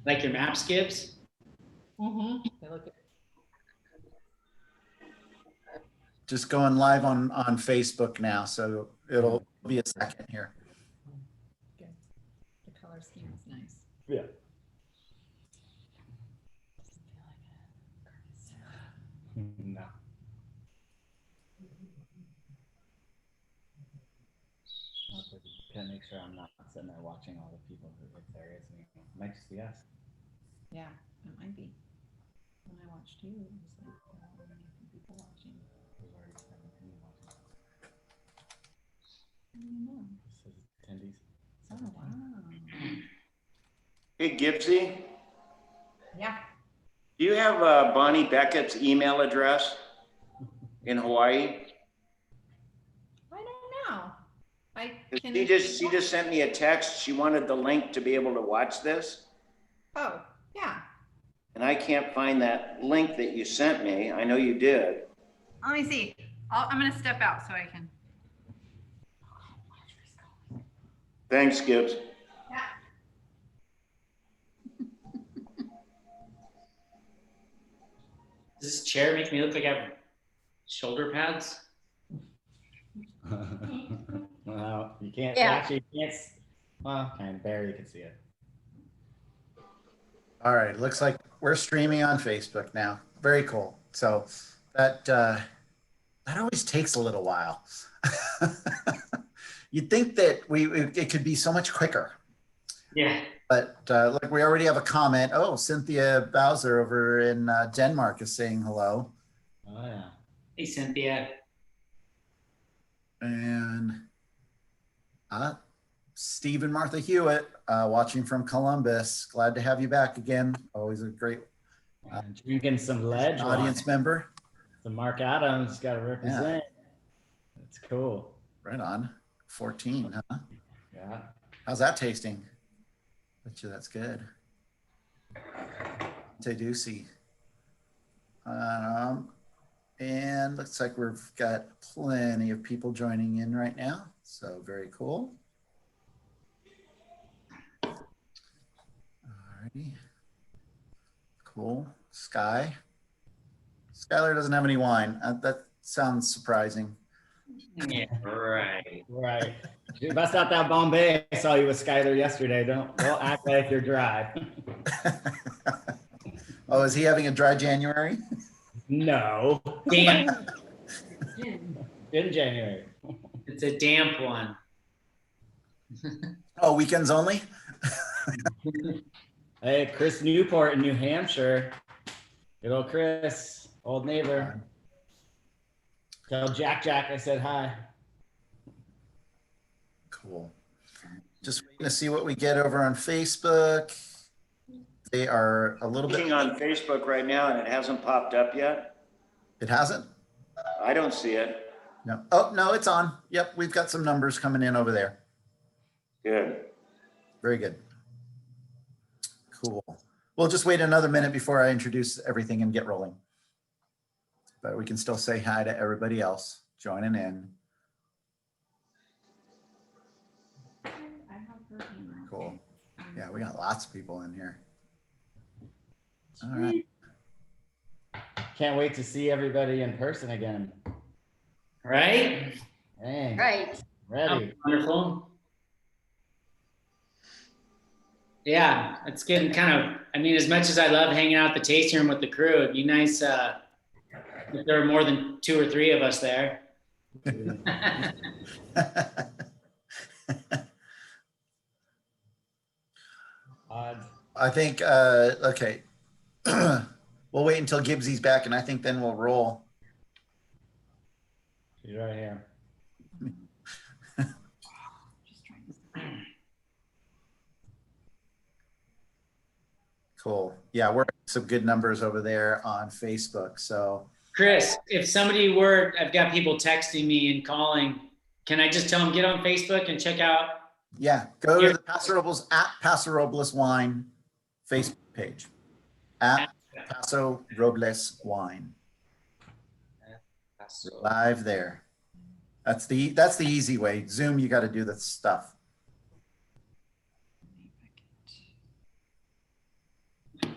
Like your map skips? They look Just going live on Facebook now, so it'll be a second here. good. The color scheme is nice. Yeah. No. Can't make sure I'm not sitting there watching all the people who, if there is any. It might just be us. Yeah, it might be. When I watched you, it was like there weren't many people watching. There's already 17 watching. I don't know. This says attendees. Oh, wow. Hey, Gibbsy, Yeah. do you have Bonnie Beckett's email address in Hawaii? I don't know. I can. She just sent me a text. She wanted the link to be able to watch this. Oh, yeah. And I can't find that link that you sent me. I know you did. Let me see. I'm going to step out so I can. Thanks, Gibbs. Yeah. Does this chair make me look like I have shoulder pads? Well, you can't Yeah. actually, you can't, well, kind of barely can see it. All right, looks like we're streaming on Facebook now. Very cool. So that always takes a little while. You'd think that it could be so much quicker. Yeah. But look, we already have a comment. Oh, Cynthia Bowser over in Denmark is saying hello. Oh, yeah. Hey, Cynthia. And Steve and Martha Hewitt watching from Columbus. Glad to have you back again. Always a great And drinking some ledge audience wine. member. The Mark Adams got to represent. That's cool. Right on. 14, huh? Yeah. How's that tasting? Bet you that's good. Juicy. And looks like we've got plenty of people joining in right now. So very cool. Alrighty. Cool. Sky. Skylar doesn't have any wine. That sounds surprising. Yeah, right. Right. You bust out that Bombay. I saw you with Skylar yesterday. Don't act like you're dry. Oh, is he having a dry January? No. Damp. In January. It's a damp one. Oh, weekends only? Hey, Chris Newport in New Hampshire. Good old Chris, old neighbor. Tell Jack I said hi. Cool. Just waiting to see what we get over on Facebook. They are a little bit. Looking on Facebook right now and it hasn't popped up yet. It hasn't? I don't see it. No. Oh, no, it's on. Yep, we've got some numbers coming in over there. Good. Very good. Cool. We'll just wait another minute before I introduce everything and get rolling. But we can still say hi to everybody else joining in. Cool. Yeah, we got lots of people in here. All right. Can't wait to see everybody in person again. Right? Hey, Right. ready. Wonderful. Yeah, it's getting kind of, I mean, as much as I love hanging out at the tasting room with the crew, it'd be nice if there were more than 2 or 3 of us there. Odds. I think, okay. We'll wait until Gibbsy's back and I think then we'll roll. She's right here. Cool. Yeah, we're some good numbers over there on Facebook. So Chris, if somebody were, I've got people texting me and calling, can I just tell them get on Facebook and check out? yeah, go to the Paso Robles at Paso Robles Wine Facebook page. At Paso Robles Wine. We're live there. That's the easy way. Zoom, you got to do the stuff.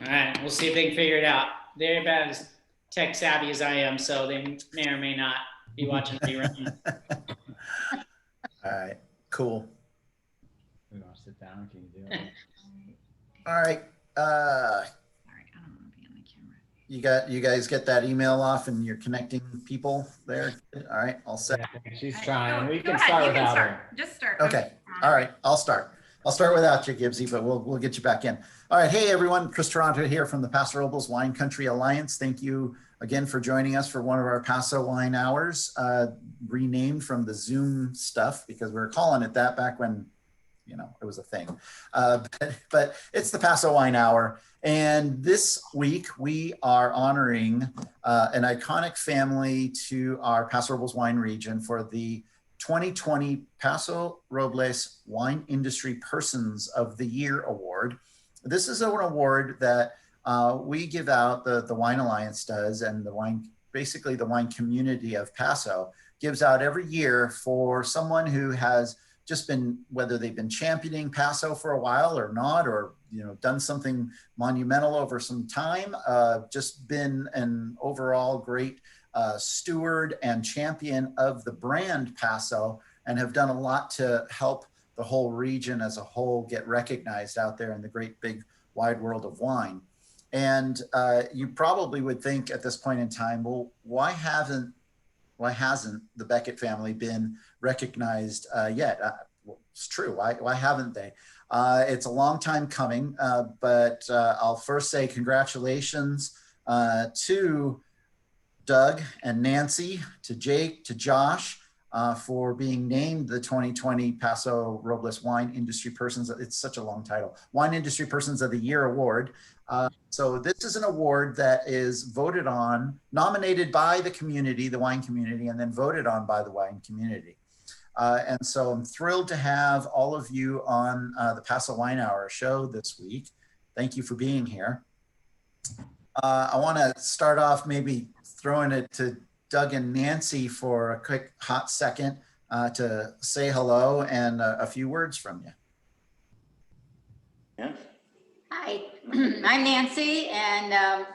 All right, we'll see if they can figure it out. They're about as tech savvy as I am, so they may or may not be watching the rerun. All right, cool. We want to sit down. Can you do it? All right. Sorry, I don't want to be on the camera. You guys get that email off and you're connecting people there? All right, all set. Yeah, she's trying. We Go can ahead, start you can without start. her. Just start. Okay. All right, I'll start. I'll start without you, Gibbsy, but we'll get you back in. All right, hey everyone, Chris Toronto here from the Paso Robles Wine Country Alliance. Thank you again for joining us for one of our Paso Wine Hours, renamed from the Zoom stuff because we were calling it that back when, you know, it was a thing. But it's the Paso Wine Hour. And this week we are honoring an iconic family to our Paso Robles wine region for the 2020 Paso Robles Wine Industry Persons of the Year Award. This is an award that we give out, the Wine Alliance does, and basically the wine community of Paso gives out every year for someone who has just been, whether they've been championing Paso for a while or not, or, you know, done something monumental over some time, just been an overall great steward and champion of the brand Paso, and have done a lot to help the whole region as a whole get recognized out there in the great big wide world of wine. And you probably would think at this point in time, well, why hasn't the Beckett family been recognized yet? Well, it's true. Why haven't they? It's a long time coming, but I'll first say congratulations to Doug and Nancy, to Jake, to Josh, for being named the 2020 Paso Robles Wine Industry Persons. It's such a long title. Wine Industry Persons of the Year Award. So this is an award that is voted on, nominated by the community, the wine community, and then voted on by the wine community. And so I'm thrilled to have all of you on the Paso Wine Hour show this week. Thank you for being here. I want to start off maybe throwing it to Doug and Nancy for a quick hot second to say hello and a few words from you. Yeah. Hi, I'm Nancy, and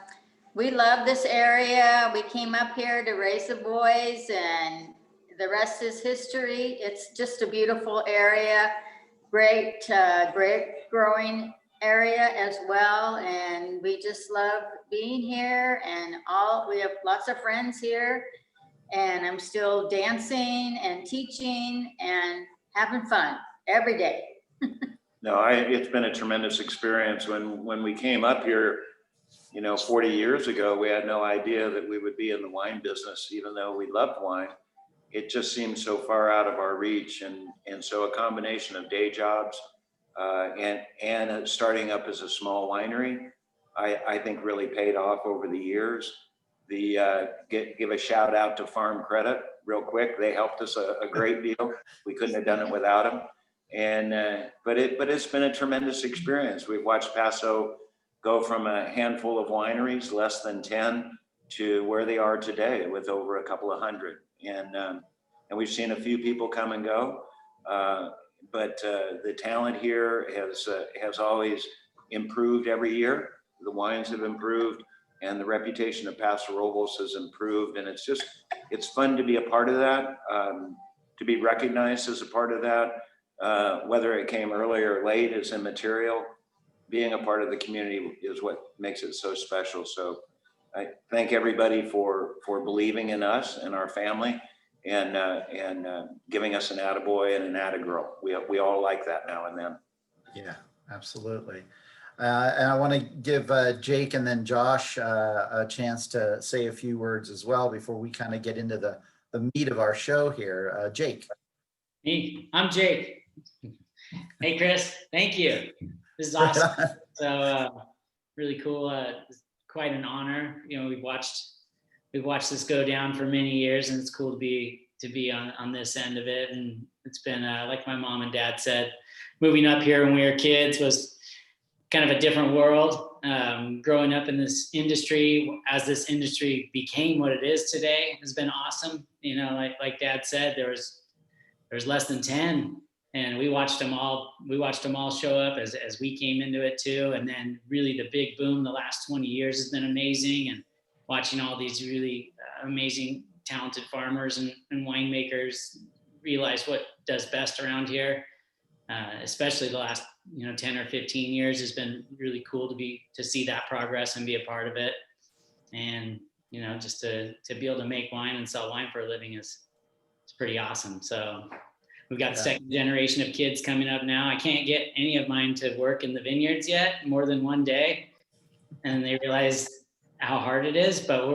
we love this area. We came up here to raise the boys, and the rest is history. It's just a beautiful area, great growing area as well, and we just love being here. And we have lots of friends here, and I'm still dancing and teaching and having fun every day. No, it's been a tremendous experience. When we came up here, 40 years ago, we had no idea that we would be in the wine business, even though we loved wine. It just seemed so far out of our reach. And so a combination of day jobs and starting up as a small winery, I think really paid off over the years. Give a shout out to Farm Credit real quick. They helped us a great deal. We couldn't have done it without them. But it's been a tremendous experience. We've watched Paso go from a handful of wineries, less than 10, to where they are today with over a couple of hundred. And we've seen a few people come and go, but the talent here has always improved every year. The wines have improved, and the reputation of Paso Robles has improved. And it's fun to be a part of that, to be recognized as a part of that. Whether it came early or late is immaterial. Being a part of the community is what makes it so special. So I thank everybody for believing in us and our family, and giving us an attaboy and an attagirl. We all like that now and then. Yeah, absolutely. And I want to give Jake and then Josh a chance to say a few words as well before we kind of get into the meat of our show here. Jake. Me, I'm Jake. Hey, Chris, thank you. This is awesome. So really cool. It's quite an honor. We've watched this go down for many years, and it's cool to be on this end of it. And it's been like my mom and dad said, moving up here when we were kids was kind of a different world. Growing up in this industry, as this industry became what it is today, has been awesome. Like Dad said, there's less than 10, and we watched them all show up as we came into it too. And then really the big boom the last 20 years has been amazing, and watching all these really amazing, talented farmers and winemakers realize what does best around here. Especially the last 10 or 15 years has been really cool to see that progress and be a part of it. And just to be able to make wine and sell wine for a living it's pretty awesome. So we've got the second generation of kids coming up now. I can't get any of mine to work in the vineyards yet more than one day, and they realize how hard it is, but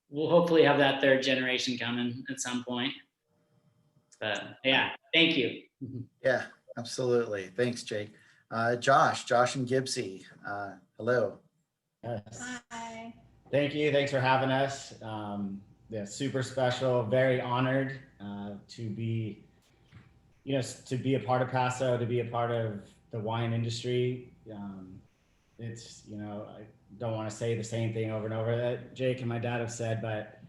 we'll hopefully have that third generation coming at some point. But yeah, thank you. Yeah, absolutely. Thanks, Jake. Josh and Gibbsy, hello. Yes. Hi. Thank you. Thanks for having us. Yeah, super special. Very honored to be, to be a part of Paso, to be a part of the wine industry. It's, I don't want to say the same thing over and over that Jake and my dad have said, but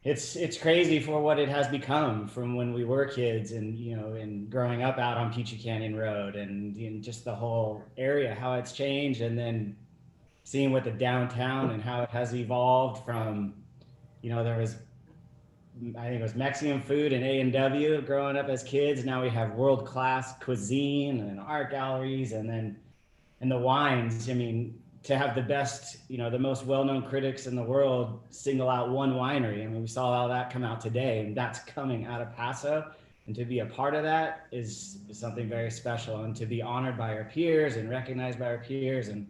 it's crazy for what it has become from when we were kids, and and growing up out on Peachy Canyon Road, and just the whole area, how it's changed, and then seeing what the downtown and how it has evolved from, there was, I think it was Mexican food and A&W growing up as kids. Now we have world-class cuisine and art galleries, and the wines. I mean, to have the best, the most well-known critics in the world single out one winery. I mean, we saw all that come out today, and that's coming out of Paso. And to be a part of that is something very special, and to be honored by our peers and recognized by our peers, and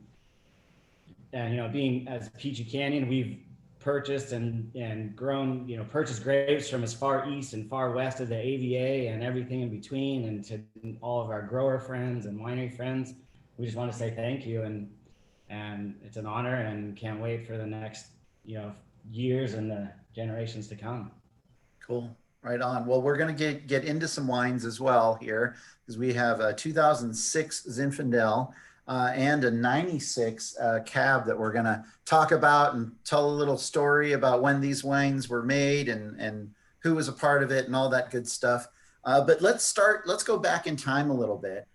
being as Peachy Canyon, we've purchased and grown, purchased grapes from as far east and far west of the AVA and everything in between, and to all of our grower friends and winery friends. We just want to say thank you, and it's an honor, and can't wait for the next, years and the generations to come. Cool. Right on. Well, we're going to get into some wines as well here, because we have a 2006 Zinfandel and a 96 cab that we're going to talk about and tell a little story about when these wines were made and who was a part of it and all that good stuff. But let's go back in time a little bit.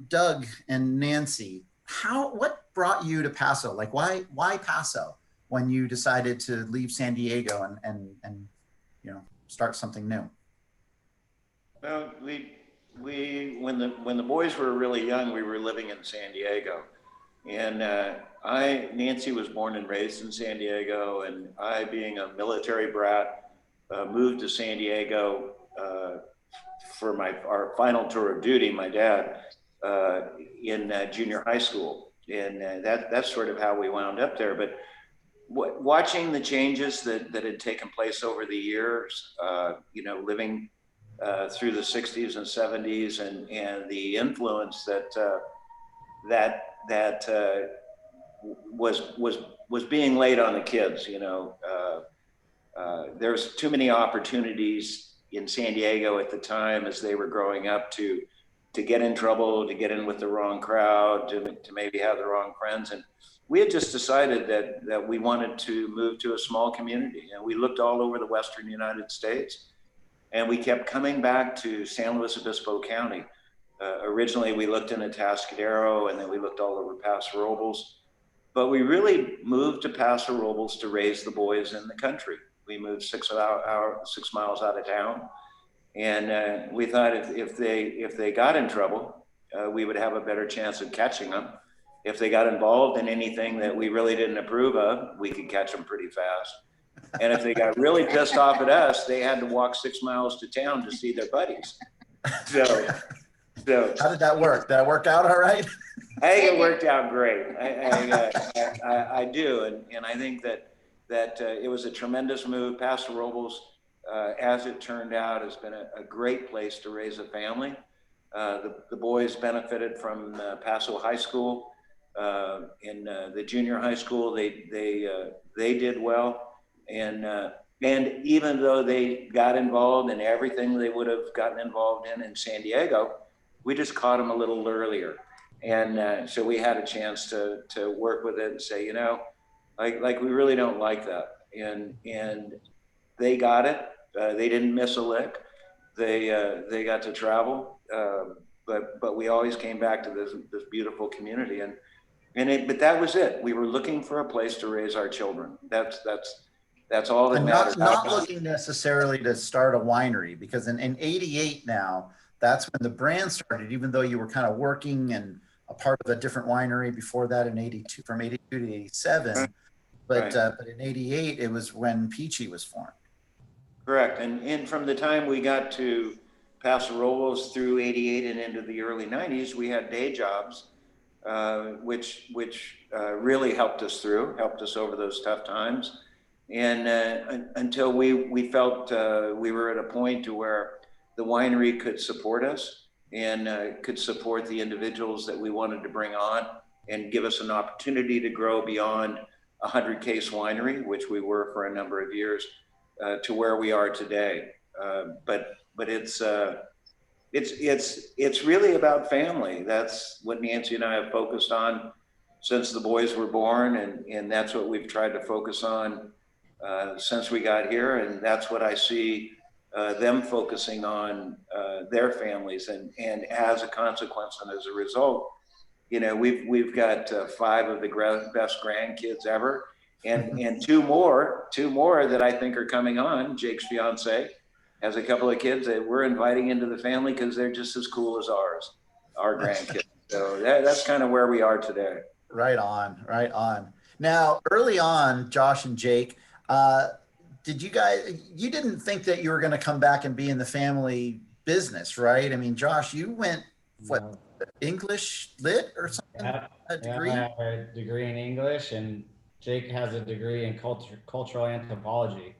Doug and Nancy, what brought you to Paso? Like, why Paso when you decided to leave San Diego and start something new? Well, when the boys were really young, we were living in San Diego, and Nancy was born and raised in San Diego, and I, being a military brat, moved to San Diego for our final tour of duty. My dad in junior high school, and that's sort of how we wound up there. But watching the changes that had taken place over the years, living through the 60s and 70s, and the influence that was being laid on the kids. There's too many opportunities in San Diego at the time as they were growing up to get in trouble, to get in with the wrong crowd, to maybe have the wrong friends. And we had just decided that we wanted to move to a small community, and we looked all over the Western United States, and we kept coming back to San Luis Obispo County. Originally, we looked in Atascadero, and then we looked all over Paso Robles, but we really moved to Paso Robles to raise the boys in the country. We moved 6 miles out of town, and we thought if they got in trouble, we would have a better chance of catching them. If they got involved in anything that we really didn't approve of, we could catch them pretty fast. And if they got really pissed off at us, they had to walk 6 miles to town to see their buddies. So How did that work? Did that work out all right? I think it worked out great. I do, and I think that it was a tremendous move. Paso Robles, as it turned out, has been a great place to raise a family. The boys benefited from Paso High School. In the junior high school, they did well, and even though they got involved in everything they would have gotten involved in San Diego, we just caught them a little earlier, and so we had a chance to work with it and say, like we really don't like that, and they got it. They didn't miss a lick. They got to travel. but we always came back to this beautiful community, but that was it. We were looking for a place to raise our children. That's all that And matters. not looking necessarily to start a winery, because in 88 now, that's when the brand started, even though you were kind of working and a part of a different winery before that in 82, from 82 to 87. But, Right. But in 88, it was when Peachy was formed. Correct. And from the time we got to Paso Robles through 88 and into the early 90s, we had day jobs, which really helped us over those tough times. And until we felt we were at a point to where the winery could support us and could support the individuals that we wanted to bring on and give us an opportunity to grow beyond a 100-case winery, which we were for a number of years, to where we are today. But it's really about family. That's what Nancy and I have focused on since the boys were born, and that's what we've tried to focus on since we got here, and that's what I see them focusing on their families, and as a consequence and as a result, we've got 5 of the best grandkids ever, and two more that I think are coming on. Jake's fiance has a couple of kids that we're inviting into the family because they're just as cool as our grandkids. So that's kind of where we are today. Right on, right on. Now, early on, Josh and Jake, you didn't think that you were going to come back and be in the family business, right? I mean, Josh, you went, what, English lit or something? Yeah, A degree? I have a degree in English, and Jake has a degree in cultural anthropology.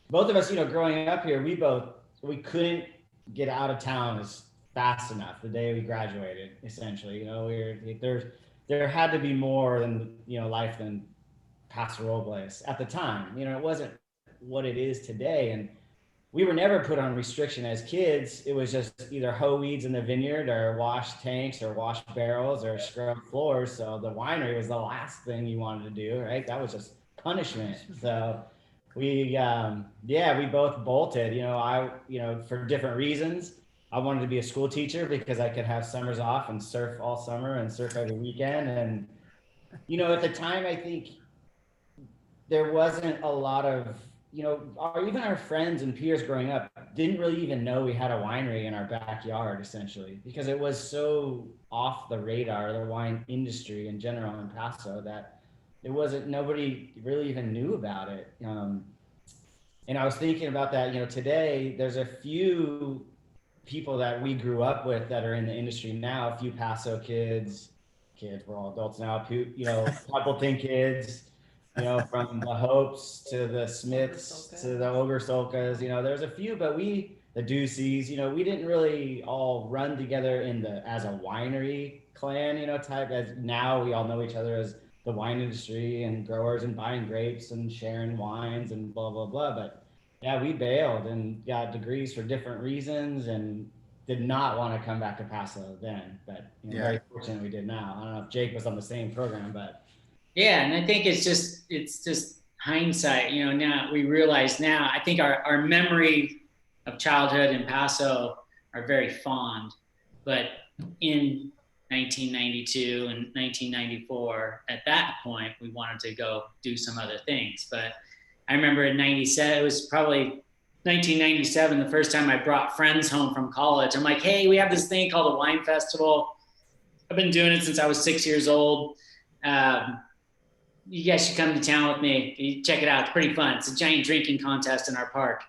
Both of us, growing up here, we couldn't get out of town as fast enough the day we graduated, essentially. There had to be more than, life than Paso Robles at the time. It wasn't what it is today. And we were never put on restriction as kids. It was just either hoe weeds in the vineyard or wash tanks or wash barrels or scrub floors. So the winery was the last thing you wanted to do, right? That was just punishment. So we both bolted, for different reasons. I wanted to be a school teacher because I could have summers off and surf all summer and surf every weekend. And, at the time, I think there wasn't a lot of, even our friends and peers growing up didn't really even know we had a winery in our backyard, essentially, because it was so off the radar, the wine industry in general in Paso, that nobody really even knew about it. And I was thinking about that, today there's a few people that we grew up with that are in the industry now, a few Paso kids, we're all adults now, Appleton kids, from the Hopes to the Smiths to the Ogersolkas, there's a few, but the Duceys, we didn't really all run together as a winery clan, type, as now we all know each other as the wine industry and growers and buying grapes and sharing wines and blah, blah, blah. But yeah, we bailed and got degrees for different reasons and did not want to come back to Paso then, but very fortunate we did now. I don't know if Jake was on the same program, but. Yeah, and I think it's just hindsight. Now we realize now. I think our memory of childhood in Paso are very fond, but in 1992 and 1994, at that point, we wanted to go do some other things. But I remember in 97, it was probably 1997, the first time I brought friends home from college. I'm like, hey, we have this thing called a wine festival. I've been doing it since I was 6 years old. You guys should come to town with me. You check it out. It's pretty fun. It's a giant drinking contest in our park.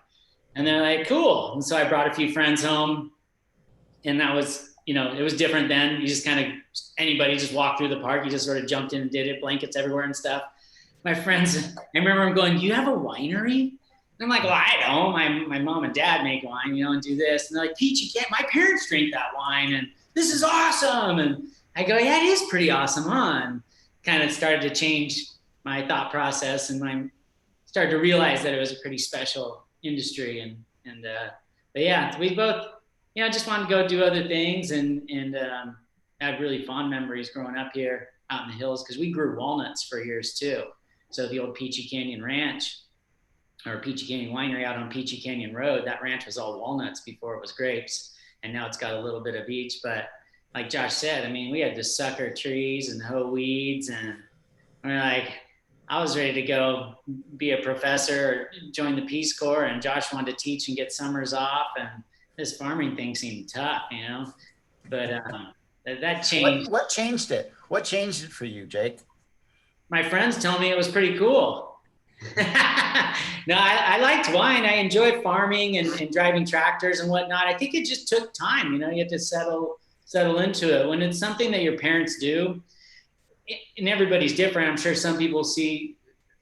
And they're like, cool. And so I brought a few friends home, and that was, it was different then. You just anybody just walked through the park. You just sort of jumped in and did it, blankets everywhere and stuff. My friends, I remember them going, do you have a winery? And I'm like, well, I don't. My mom and dad make wine, and do this. And they're like, Pete, you can't. My parents drink that wine, and this is awesome. And I go, yeah, it is pretty awesome, huh? And kind of started to change my thought process, and I started to realize that it was a pretty special industry. But yeah, we both, just wanted to go do other things and had really fond memories growing up here out in the hills, because we grew walnuts for years too. So the old Peachy Canyon Ranch, or Peachy Canyon Winery out on Peachy Canyon Road, that ranch was all walnuts before it was grapes. and now it's got a little bit of each. But like Josh said, I mean, we had to sucker trees and hoe weeds, and we're like, I was ready to go be a professor or join the Peace Corps, and Josh wanted to teach and get summers off, and this farming thing seemed tough, you know. But that changed. What changed it? What changed it for you, Jake? My friends tell me it was pretty cool. No, I liked wine. I enjoyed farming and driving tractors and whatnot. I think it just took time, you know. You have to settle into it. When it's something that your parents do, and everybody's different. I'm sure some people see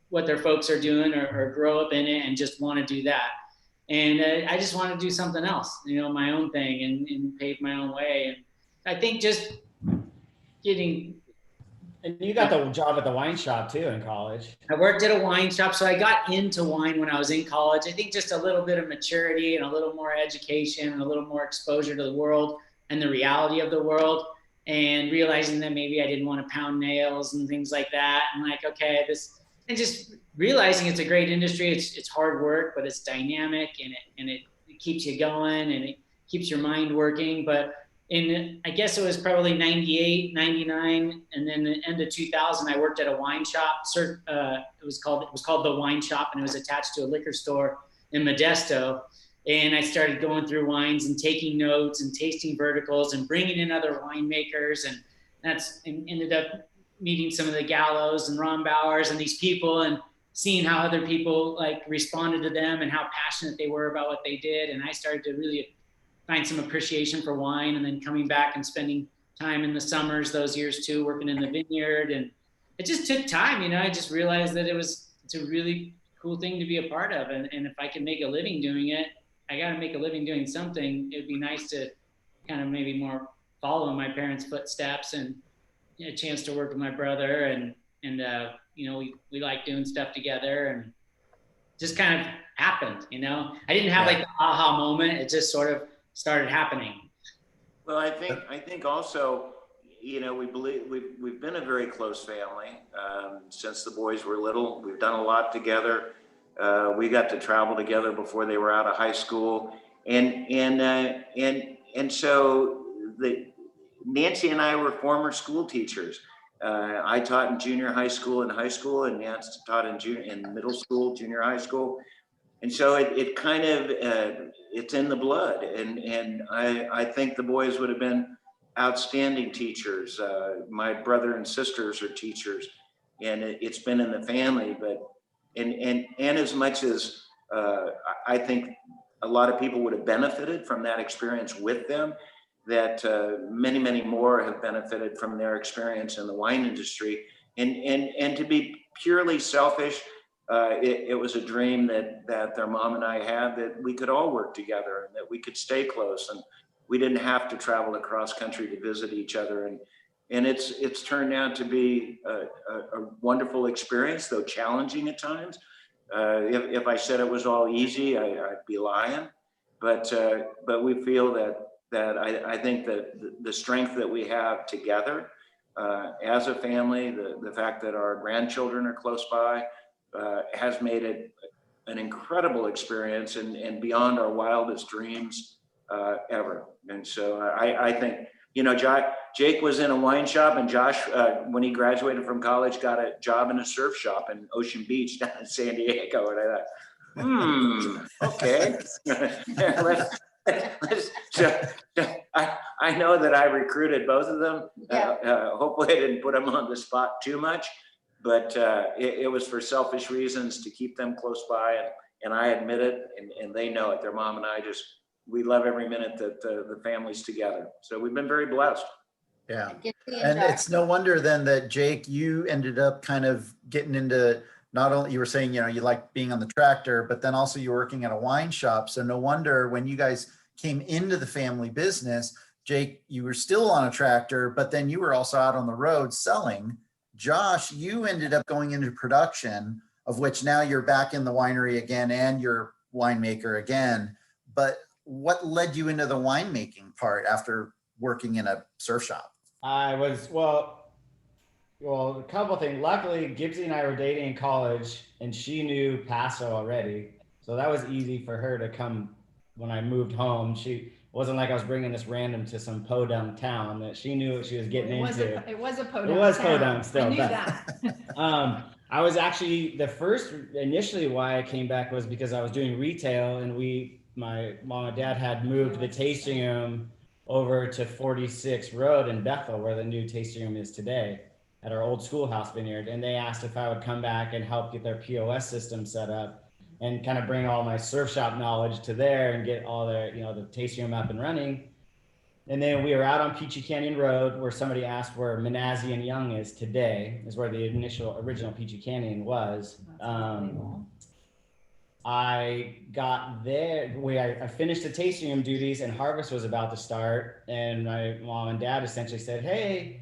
what their folks are doing or grow up in it and just want to do that. And I just want to do something else, you know, my own thing and pave my own way. And I think just getting. And you got the job at the wine shop too in college. I worked at a wine shop, so I got into wine when I was in college. I think just a little bit of maturity and a little more education and a little more exposure to the world and the reality of the world, and realizing that maybe I didn't want to pound nails and things like that. And like, okay, and just realizing it's a great industry. It's hard work, but it's dynamic, and it keeps you going and it keeps your mind working. But I guess it was probably 98, 99, and then the end of 2000, I worked at a wine shop. It was called The Wine Shop, and it was attached to a liquor store in Modesto. And I started going through wines and taking notes and tasting verticals and bringing in other winemakers. And ended up meeting some of the Gallows and Ron Bowers and these people, and seeing how other people like responded to them and how passionate they were about what they did. And I started to really find some appreciation for wine, and then coming back and spending time in the summers those years too, working in the vineyard. And it just took time, you know. I just realized that it's a really cool thing to be a part of. And if I can make a living doing it, I got to make a living doing something. It'd be nice to kind of maybe more follow in my parents' footsteps, and a chance to work with my brother. And you know, we like doing stuff together, and just kind of happened, you know. I didn't have like the aha moment. It just sort of started happening. Well, I think also, you know, we've been a very close family since the boys were little. We've done a lot together. We got to travel together before they were out of high school, and so Nancy and I were former school teachers. I taught in junior high school and high school, and Nancy taught in middle school, junior high school. And so it kind of, it's in the blood. And I think the boys would have been outstanding teachers. My brother and sisters are teachers, and it's been in the family. But, and as much as I think a lot of people would have benefited from that experience with them, that many, many more have benefited from their experience in the wine industry. And to be purely selfish, it was a dream that their mom and I had, that we could all work together and that we could stay close, and we didn't have to travel across country to visit each other. And it's turned out to be a wonderful experience, though challenging at times. If I said it was all easy, I'd be lying. But we feel that I think that the strength that we have together as a family, the fact that our grandchildren are close by, has made it an incredible experience and beyond our wildest dreams ever. And so I think, you know, Jake was in a wine shop, and Josh, when he graduated from college, got a job in a surf shop in Ocean Beach down in San Diego. And I thought, okay. I know that I recruited both of them. Hopefully I didn't put them on the spot too much, but it was for selfish reasons, to keep them close by, and I admit it, and they know it. Their mom and I we love every minute that the family's together. So we've been very blessed. Yeah. And it's no wonder then that, Jake, you ended up kind of getting into, not only, you were saying, you know, you like being on the tractor, but then also you're working at a wine shop. So no wonder when you guys came into the family business, Jake, you were still on a tractor, but then you were also out on the road selling. Josh, you ended up going into production, of which now you're back in the winery again and you're winemaker again. But what led you into the winemaking part after working in a surf shop? I was, well, a couple things. Luckily, Gibbsy and I were dating in college, and she knew Paso already. So that was easy for her to come when I moved home. wasn't like I was bringing this random to some podunk town, that she knew what she was getting into. It was a podunk. It was town. podunk still, I knew but- that. I was actually initially why I came back was because I was doing retail, and my mom and dad had moved the tasting room over to 46 Road in Bethel, where the new tasting room is today, at our old schoolhouse vineyard. And they asked if I would come back and help get their POS system set up and kind of bring all my surf shop knowledge to there and get all the tasting room up and running. And then we were out on Peachy Canyon Road, where somebody asked where Manasseh and Young is today, is where the original Peachy Canyon was. I got there, I finished the tasting room duties, and harvest was about to start. And my mom and dad essentially said, hey,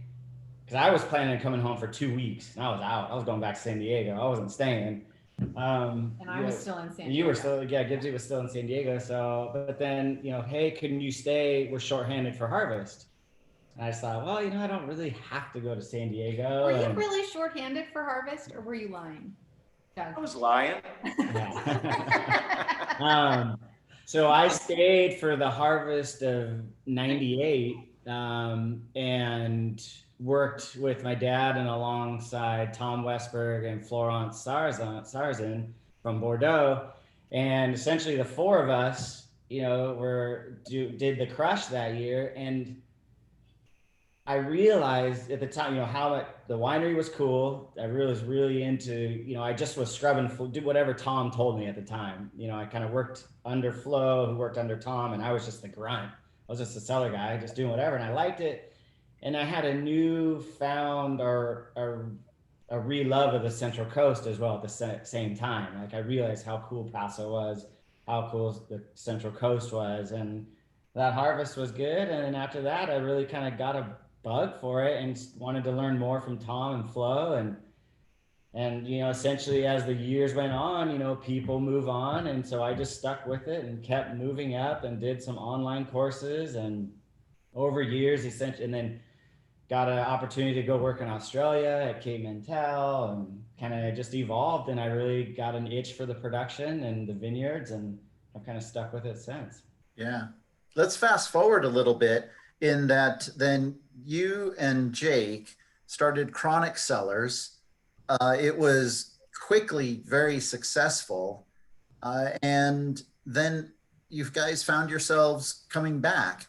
because I was planning on coming home for 2 weeks, and I was out. I was going back to San Diego. I wasn't staying. And I was still in San Diego. You were still, Gibbsy was still in San Diego. So, but then, hey, couldn't you stay? We're shorthanded for harvest. And I just thought, well, I don't really have to go to San Diego. Were you really shorthanded for harvest, or were you lying? I was lying. Yeah. So I stayed for the harvest of '98, and worked with my dad and alongside Tom Westberg and Florence Sarzan from Bordeaux. And essentially the four of us, did the crush that year. And I realized at the time, how the winery was cool. I was really into, I just was scrubbing, do whatever Tom told me at the time. I kind of worked under Flo, who worked under Tom, and I was just the grunt. I was just a cellar guy, just doing whatever, and I liked it. And I had a newfound or a re-love of the Central Coast as well at the same time. Like, I realized how cool Paso was, how cool the Central Coast was, and that harvest was good. And then after that, I really kind of got a bug for it and wanted to learn more from Tom and Flo. And essentially as the years went on, people move on, and so I just stuck with it and kept moving up and did some online courses, and over years essentially, and then got an opportunity to go work in Australia at Cape Mentel, and kind of just evolved. And I really got an itch for the production and the vineyards, and I've kind of stuck with it since. Yeah. Let's fast forward a little bit in that then you and Jake started Chronic Cellars. It was quickly very successful. And then you guys found yourselves coming back.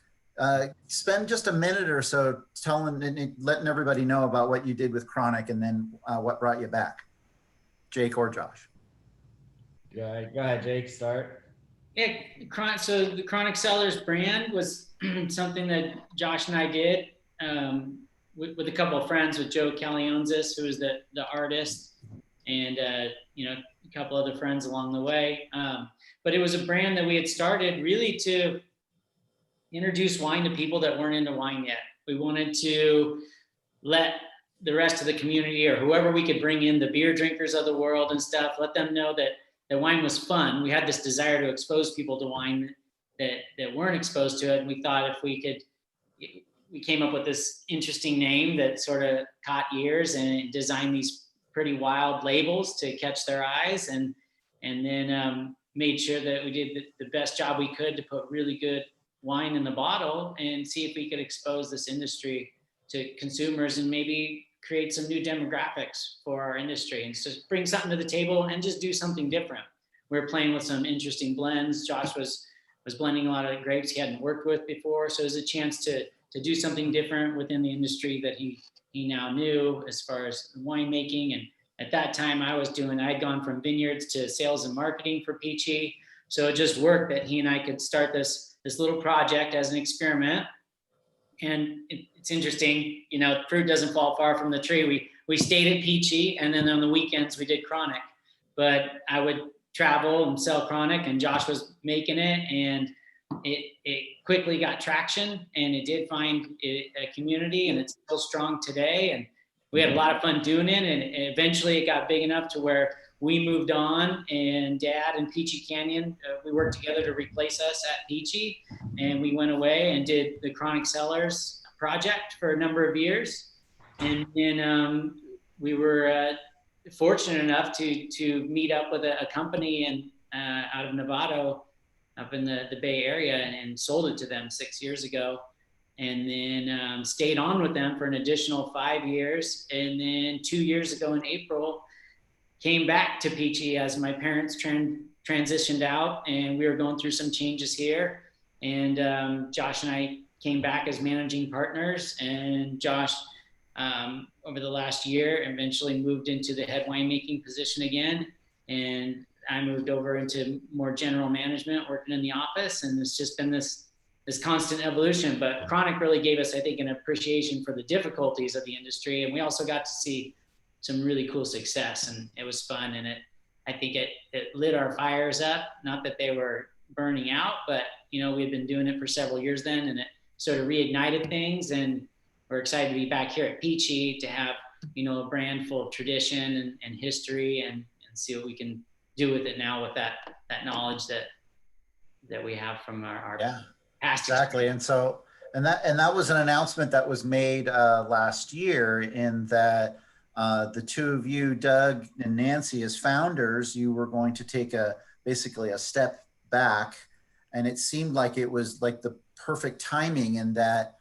Spend just a minute or so letting everybody know about what you did with Chronic, and then what brought you back, Jake or Josh. Go ahead, Jake, start. Yeah, so the Chronic Cellars brand was something that Josh and I did with a couple of friends, with Joe Calionzis, who was the artist, and a couple other friends along the way. But it was a brand that we had started really to introduce wine to people that weren't into wine yet. We wanted to let the rest of the community, or whoever we could bring in, the beer drinkers of the world and stuff, let them know that wine was fun. We had this desire to expose people to wine that weren't exposed to it. And we thought if we came up with this interesting name that sort of caught ears, and designed these pretty wild labels to catch their eyes, and then made sure that we did the best job we could to put really good wine in the bottle, and see if we could expose this industry to consumers and maybe create some new demographics for our industry, and just bring something to the table and just do something different. We were playing with some interesting blends. Josh was blending a lot of grapes he hadn't worked with before. So it was a chance to do something different within the industry that he now knew as far as winemaking. And at that time I'd gone from vineyards to sales and marketing for Peachy. So it just worked that he and I could start this little project as an experiment. And it's interesting, fruit doesn't fall far from the tree. We stayed at Peachy, and then on the weekends we did Chronic. But I would travel and sell Chronic, and Josh was making it, and it quickly got traction, and it did find a community, and it's still strong today. And we had a lot of fun doing it, and eventually it got big enough to where we moved on, and Dad and Peachy Canyon, we worked together to replace us at Peachy, and we went away and did the Chronic Cellars project for a number of years. And then we were fortunate enough to meet up with a company out of Novato up in the Bay Area and sold it to them 6 years ago. And then stayed on with them for an additional 5 years. And then 2 years ago in April, came back to Peachy as my parents transitioned out, and we were going through some changes here. And Josh and I came back as managing partners, and Josh, over the last year, eventually moved into the head winemaking position again. And I moved over into more general management, working in the office, and it's just been this constant evolution. But Chronic really gave us, I think, an appreciation for the difficulties of the industry, and we also got to see some really cool success, and it was fun. And I think it lit our fires up. Not that they were burning out, but we had been doing it for several years then, and it sort of reignited things. And we're excited to be back here at Peachy to have a brand full of tradition and history, and see what we can do with it now with that knowledge that we have from our past. Exactly. And so, and that was an announcement that was made last year, in that the two of you, Doug and Nancy, as founders, you were going to take basically a step back, and it seemed like it was like the perfect timing in that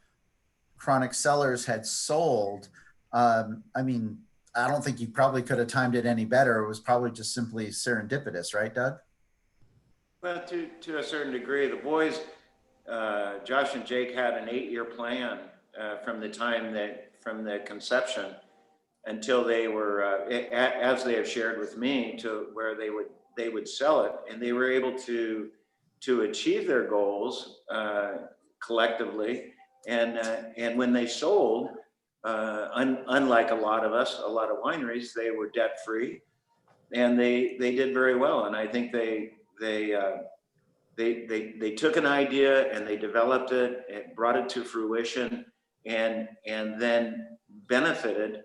Chronic Cellars had sold. I mean, I don't think you probably could have timed it any better. It was probably just simply serendipitous, right, Doug? Well, to a certain degree, the boys, Josh and Jake, had an 8-year plan from the conception until they were, as they have shared with me, to where they would sell it, and they were able to achieve their goals collectively. And when they sold, unlike a lot of wineries, they were debt free, and they did very well. And I think they took an idea and they developed it and brought it to fruition, and then benefited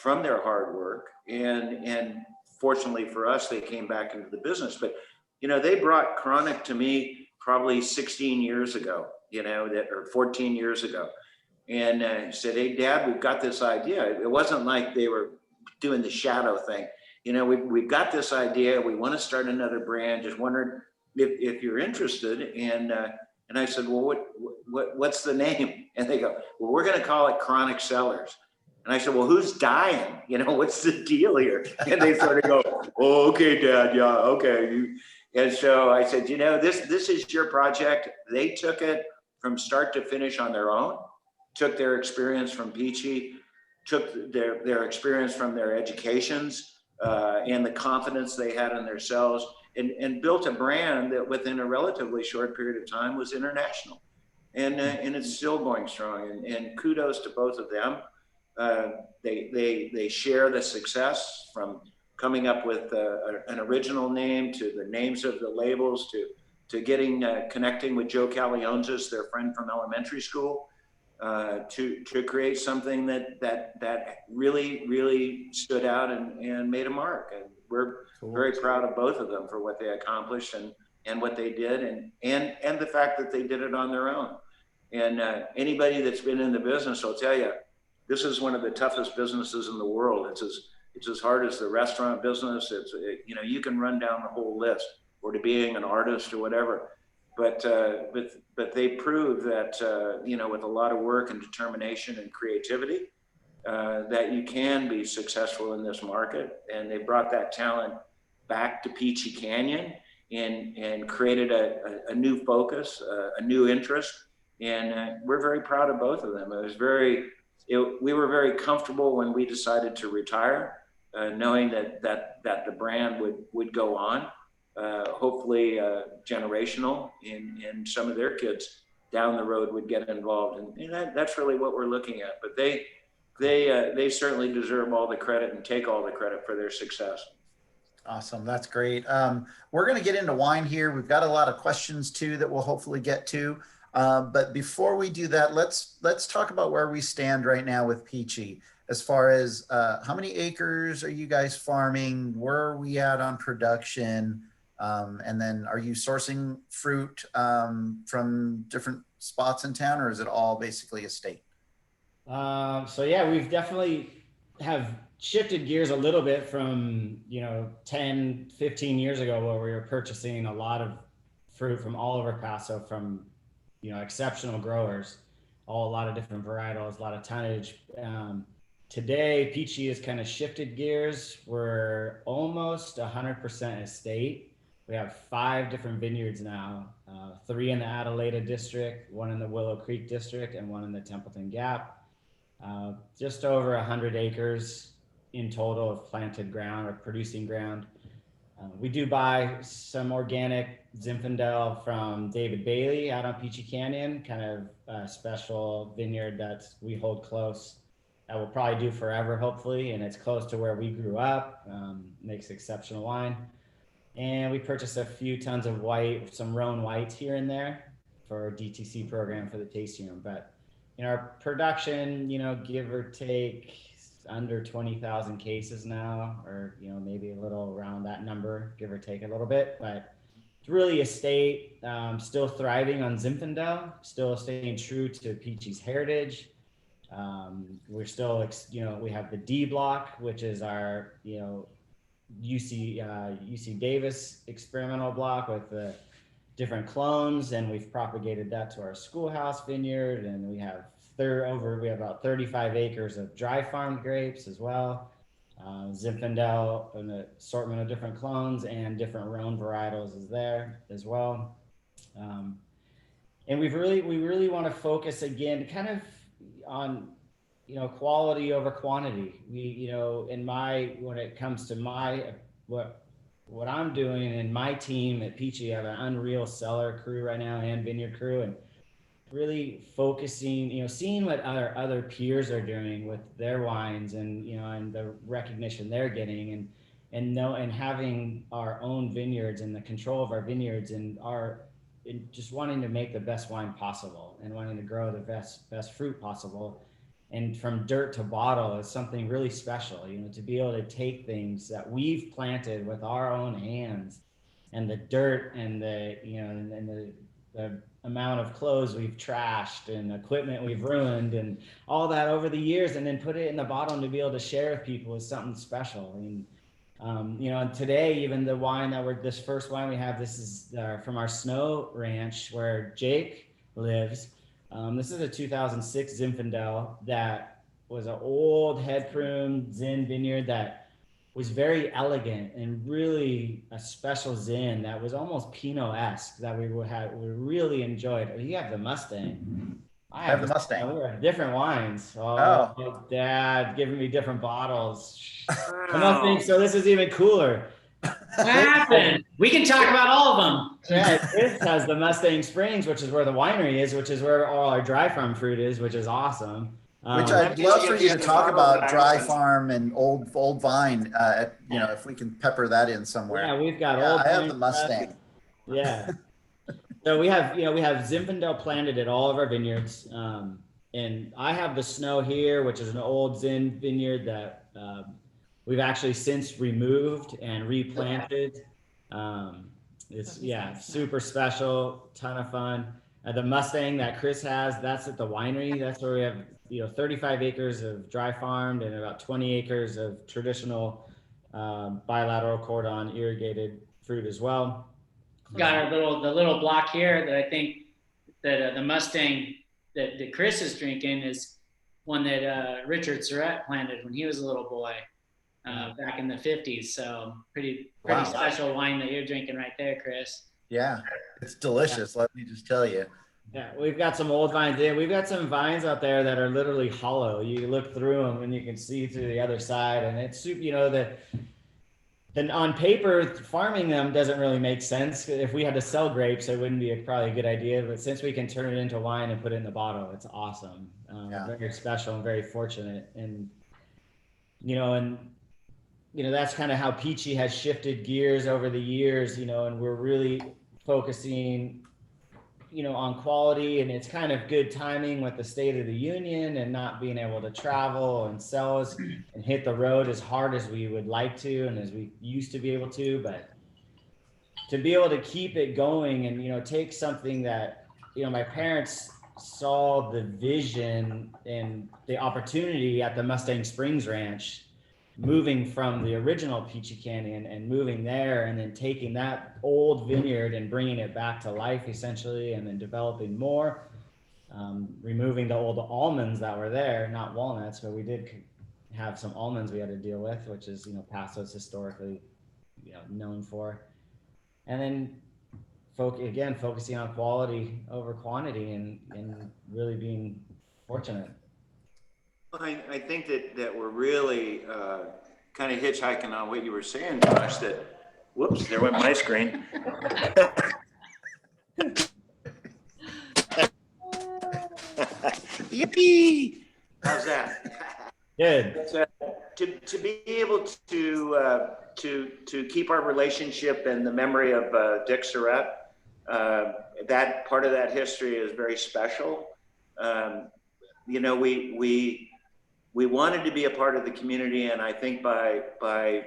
from their hard work. And fortunately for us, they came back into the business. But they brought Chronic to me probably 16 years ago, or 14 years ago, and said, "Hey, Dad, we've got this idea." It wasn't like they were doing the shadow thing. We've got this idea. We want to start another brand. Just wondered if you're interested. And I said, "Well, what's the name?" And they go, "Well, we're going to call it Chronic Cellars." And I said, "Well, who's dying? What's the deal here?" And they sort of go, "Oh, okay, Dad. Yeah, okay." And so I said, this is your project. They took it from start to finish on their own, took their experience from Peachy, took their experience from their educations, and the confidence they had in themselves, and built a brand that within a relatively short period of time was international. And it's still going strong. And kudos to both of them. They share the success, from coming up with an original name, to the names of the labels, to getting connecting with Joe Calionzis, their friend from elementary school, to create something that really stood out and made a mark. And we're very proud of both of them for what they accomplished and what they did, and the fact that they did it on their own. And anybody that's been in the business will tell you, this is one of the toughest businesses in the world. It's as hard as the restaurant business. You can run down the whole list, or to being an artist or whatever. But they prove that with a lot of work and determination and creativity, that you can be successful in this market. And they brought that talent back to Peachy Canyon and created a new focus, a new interest. And we're very proud of both of them. We were very comfortable when we decided to retire, knowing that the brand would go on, hopefully generational, and some of their kids down the road would get involved, and that's really what we're looking at. But they certainly deserve all the credit and take all the credit for their success. Awesome. That's great. We're going to get into wine here. We've got a lot of questions too that we'll hopefully get to. But before we do that, let's talk about where we stand right now with Peachy, as far as how many acres are you guys farming? Where are we at on production? And then are you sourcing fruit from different spots in town, or is it all basically estate? So yeah, we've definitely have shifted gears a little bit from 10, 15 years ago, where we were purchasing a lot of fruit from all over Paso, from, exceptional growers, a lot of different varietals, a lot of tonnage. Today, Peachy has kind of shifted gears. We're almost 100% estate. We have 5 different vineyards now, 3 in the Adelaida district, 1 in the Willow Creek district, and 1 in the Templeton Gap. Just over 100 acres in total of planted ground or producing ground. We do buy some organic Zinfandel from David Bailey out on Peachy Canyon, kind of a special vineyard that we hold close. That will probably do forever, hopefully, and it's close to where we grew up. Makes exceptional wine. And we purchased a few tons of white, some Rhone whites here and there for our DTC program for the tasting room. But our production, give or take, under 20,000 cases now, or maybe a little around that number, give or take a little bit. But it's really estate, still thriving on Zinfandel, still staying true to Peachy's heritage. We're still, we have the D block, which is our, UC Davis experimental block with the different clones, and we've propagated that to our schoolhouse vineyard, and we have about 35 acres of dry farmed grapes as well. Zinfandel, an assortment of different clones and different Rhone varietals is there as well. And we really want to focus again kind of on quality over quantity. When it comes to what I'm doing and my team at Peachy, I have an unreal cellar crew right now and vineyard crew, and really focusing, seeing what other peers are doing with their wines, and and the recognition they're getting, and having our own vineyards and the control of our vineyards, and just wanting to make the best wine possible and wanting to grow the best fruit possible. And from dirt to bottle is something really special, to be able to take things that we've planted with our own hands, and the dirt and the amount of clothes we've trashed and equipment we've ruined and all that over the years, and then put it in the bottle and to be able to share with people is something special. And today, even the wine this first wine we have, this is from our Snow Ranch where Jake lives. This is a 2006 Zinfandel that was an old head prune Zin vineyard that was very elegant and really a special Zin that was almost Pinot-esque that we really enjoyed. You have the Mustang. I have the Mustang. We have different wines. Oh. Dad giving me different bottles. The Mustang, so this is even cooler. What happened? We can talk about all of them. Yeah, Chris has the Mustang Springs, which is where the winery is, which is where all our dry farm fruit is, which is awesome. Which I'd love for you to talk about dry farm and old vine. If we can pepper that in somewhere. Yeah, we've got I have the Mustang. Yeah. So we have Zinfandel planted at all of our vineyards. And I have the Snow here, which is an old Zin vineyard that we've actually since removed and replanted. It's super special, ton of fun. The Mustang that Chris has, that's at the winery. That's where we have 35 acres of dry farmed and about 20 acres of traditional bilateral cordon irrigated fruit as well. Got the little block here that I think that the Mustang that Chris is drinking is one that Richard Surratt planted when he was a little boy back in the 50s. So pretty Wow. special wine that you're drinking right there, Chris. Yeah, it's delicious. Let me just tell you. Yeah, we've got some old vines in. We've got some vines out there that are literally hollow. You look through them and you can see through the other side, and it's then on paper, farming them doesn't really make sense. If we had to sell grapes, it wouldn't be probably a good idea. But since we can turn it into wine and put it in the bottle, it's awesome. Very special and very fortunate. And that's kind of how Peachy has shifted gears over the years. And we're really focusing on quality, and it's kind of good timing with the State of the Union and not being able to travel and sell and hit the road as hard as we would like to and as we used to be able to, but to be able to keep it going and take something that my parents saw the vision and the opportunity at the Mustang Springs Ranch moving from the original Peachy Canyon and moving there, and then taking that old vineyard and bringing it back to life essentially, and then developing more, removing the old almonds that were there, not walnuts, but we did have some almonds we had to deal with, which is, you know, Paso's historically, you know, known for. And then focusing on quality over quantity, and really being fortunate. I think that we're really kind of hitchhiking on what you were saying, Josh, that, whoops, there went my screen. Yippee! How's that? Good. To be able to keep our relationship and the memory of Dick Surratt, that part of that history is very special. You know, we wanted to be a part of the community, and I think by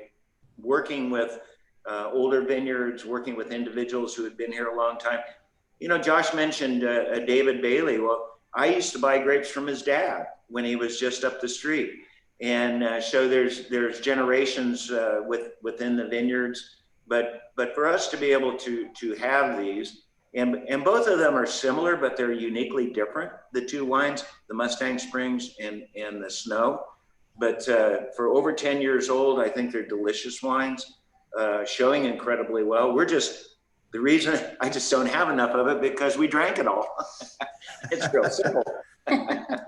working with older vineyards, working with individuals who had been here a long time. You know, Josh mentioned David Bailey. Well, I used to buy grapes from his dad when he was just up the street. And so there's generations within the vineyards, but for us to be able to have these, and both of them are similar, but they're uniquely different. The two wines, the Mustang Springs and the Snow, but for over 10 years old, I think they're delicious wines, showing incredibly well. The reason I just don't have enough of it because we drank it all. It's real simple.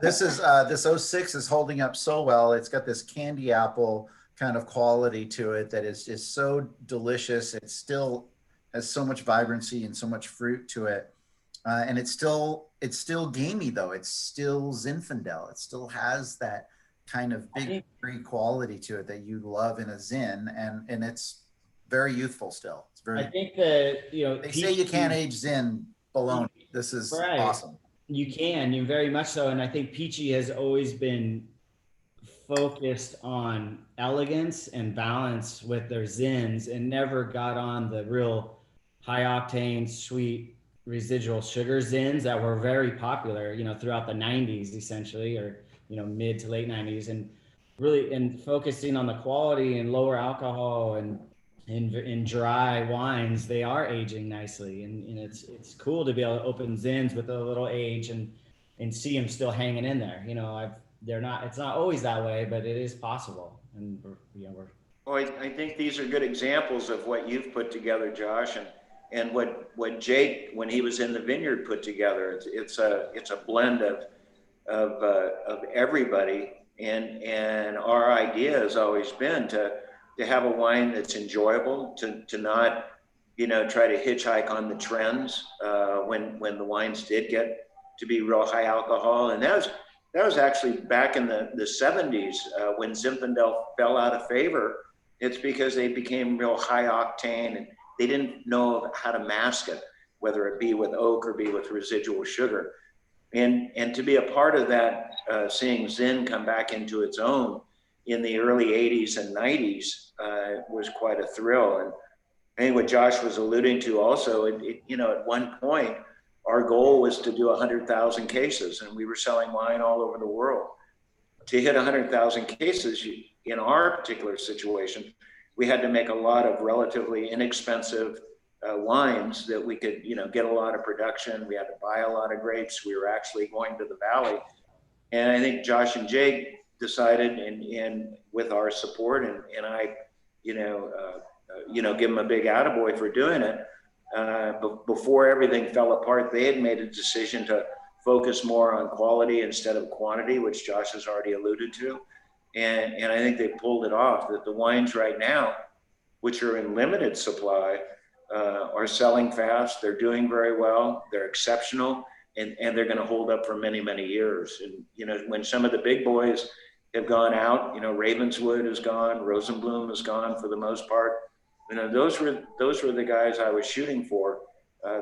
This 06 is holding up so well. It's got this candy apple kind of quality to it that is just so delicious. It still has so much vibrancy and so much fruit to it. And it's still gamey though. It's still Zinfandel. It still has that kind of big free quality to it that you love in a Zin, and it's very youthful still. It's very. I think that, you know, they say you can't age Zin baloney. This is right. Awesome. You very much so. And I think Peachy has always been focused on elegance and balance with their Zins, and never got on the real high octane, sweet residual sugar Zins that were very popular, you know, throughout the 90s essentially, or, you know, mid to late 90s, and really, and focusing on the quality and lower alcohol and in dry wines. They are aging nicely, and it's cool to be able to open Zins with a little age and see them still hanging in there. You know, it's not always that way, but it is possible. And Well, I think these are good examples of what you've put together, Josh, and what Jake, when he was in the vineyard, put together. It's a blend of everybody, and our idea has always been to have a wine that's enjoyable, to not, you know, try to hitchhike on the trends when the wines did get to be real high alcohol. And that was actually back in the 70s when Zinfandel fell out of favor. It's because they became real high octane, and they didn't know how to mask it, whether it be with oak or be with residual sugar. And to be a part of that, seeing Zin come back into its own in the early 80s and 90s was quite a thrill. And I think what Josh was alluding to also, you know, at one point, our goal was to do 100,000 cases, and we were selling wine all over the world. To hit 100,000 cases, in our particular situation, we had to make a lot of relatively inexpensive wines that we could, you know, get a lot of production. We had to buy a lot of grapes. We were actually going to the valley. And I think Josh and Jake decided, and with our support, and I, you know, give them a big attaboy for doing it. But before everything fell apart, they had made a decision to focus more on quality instead of quantity, which Josh has already alluded to. And I think they pulled it off. That the wines right now, which are in limited supply, are selling fast. They're doing very well. They're exceptional, and they're going to hold up for many, many years. And, you know, when some of the big boys have gone out, you know, Ravenswood is gone, Rosenblum is gone for the most part. You know, those were the guys I was shooting for.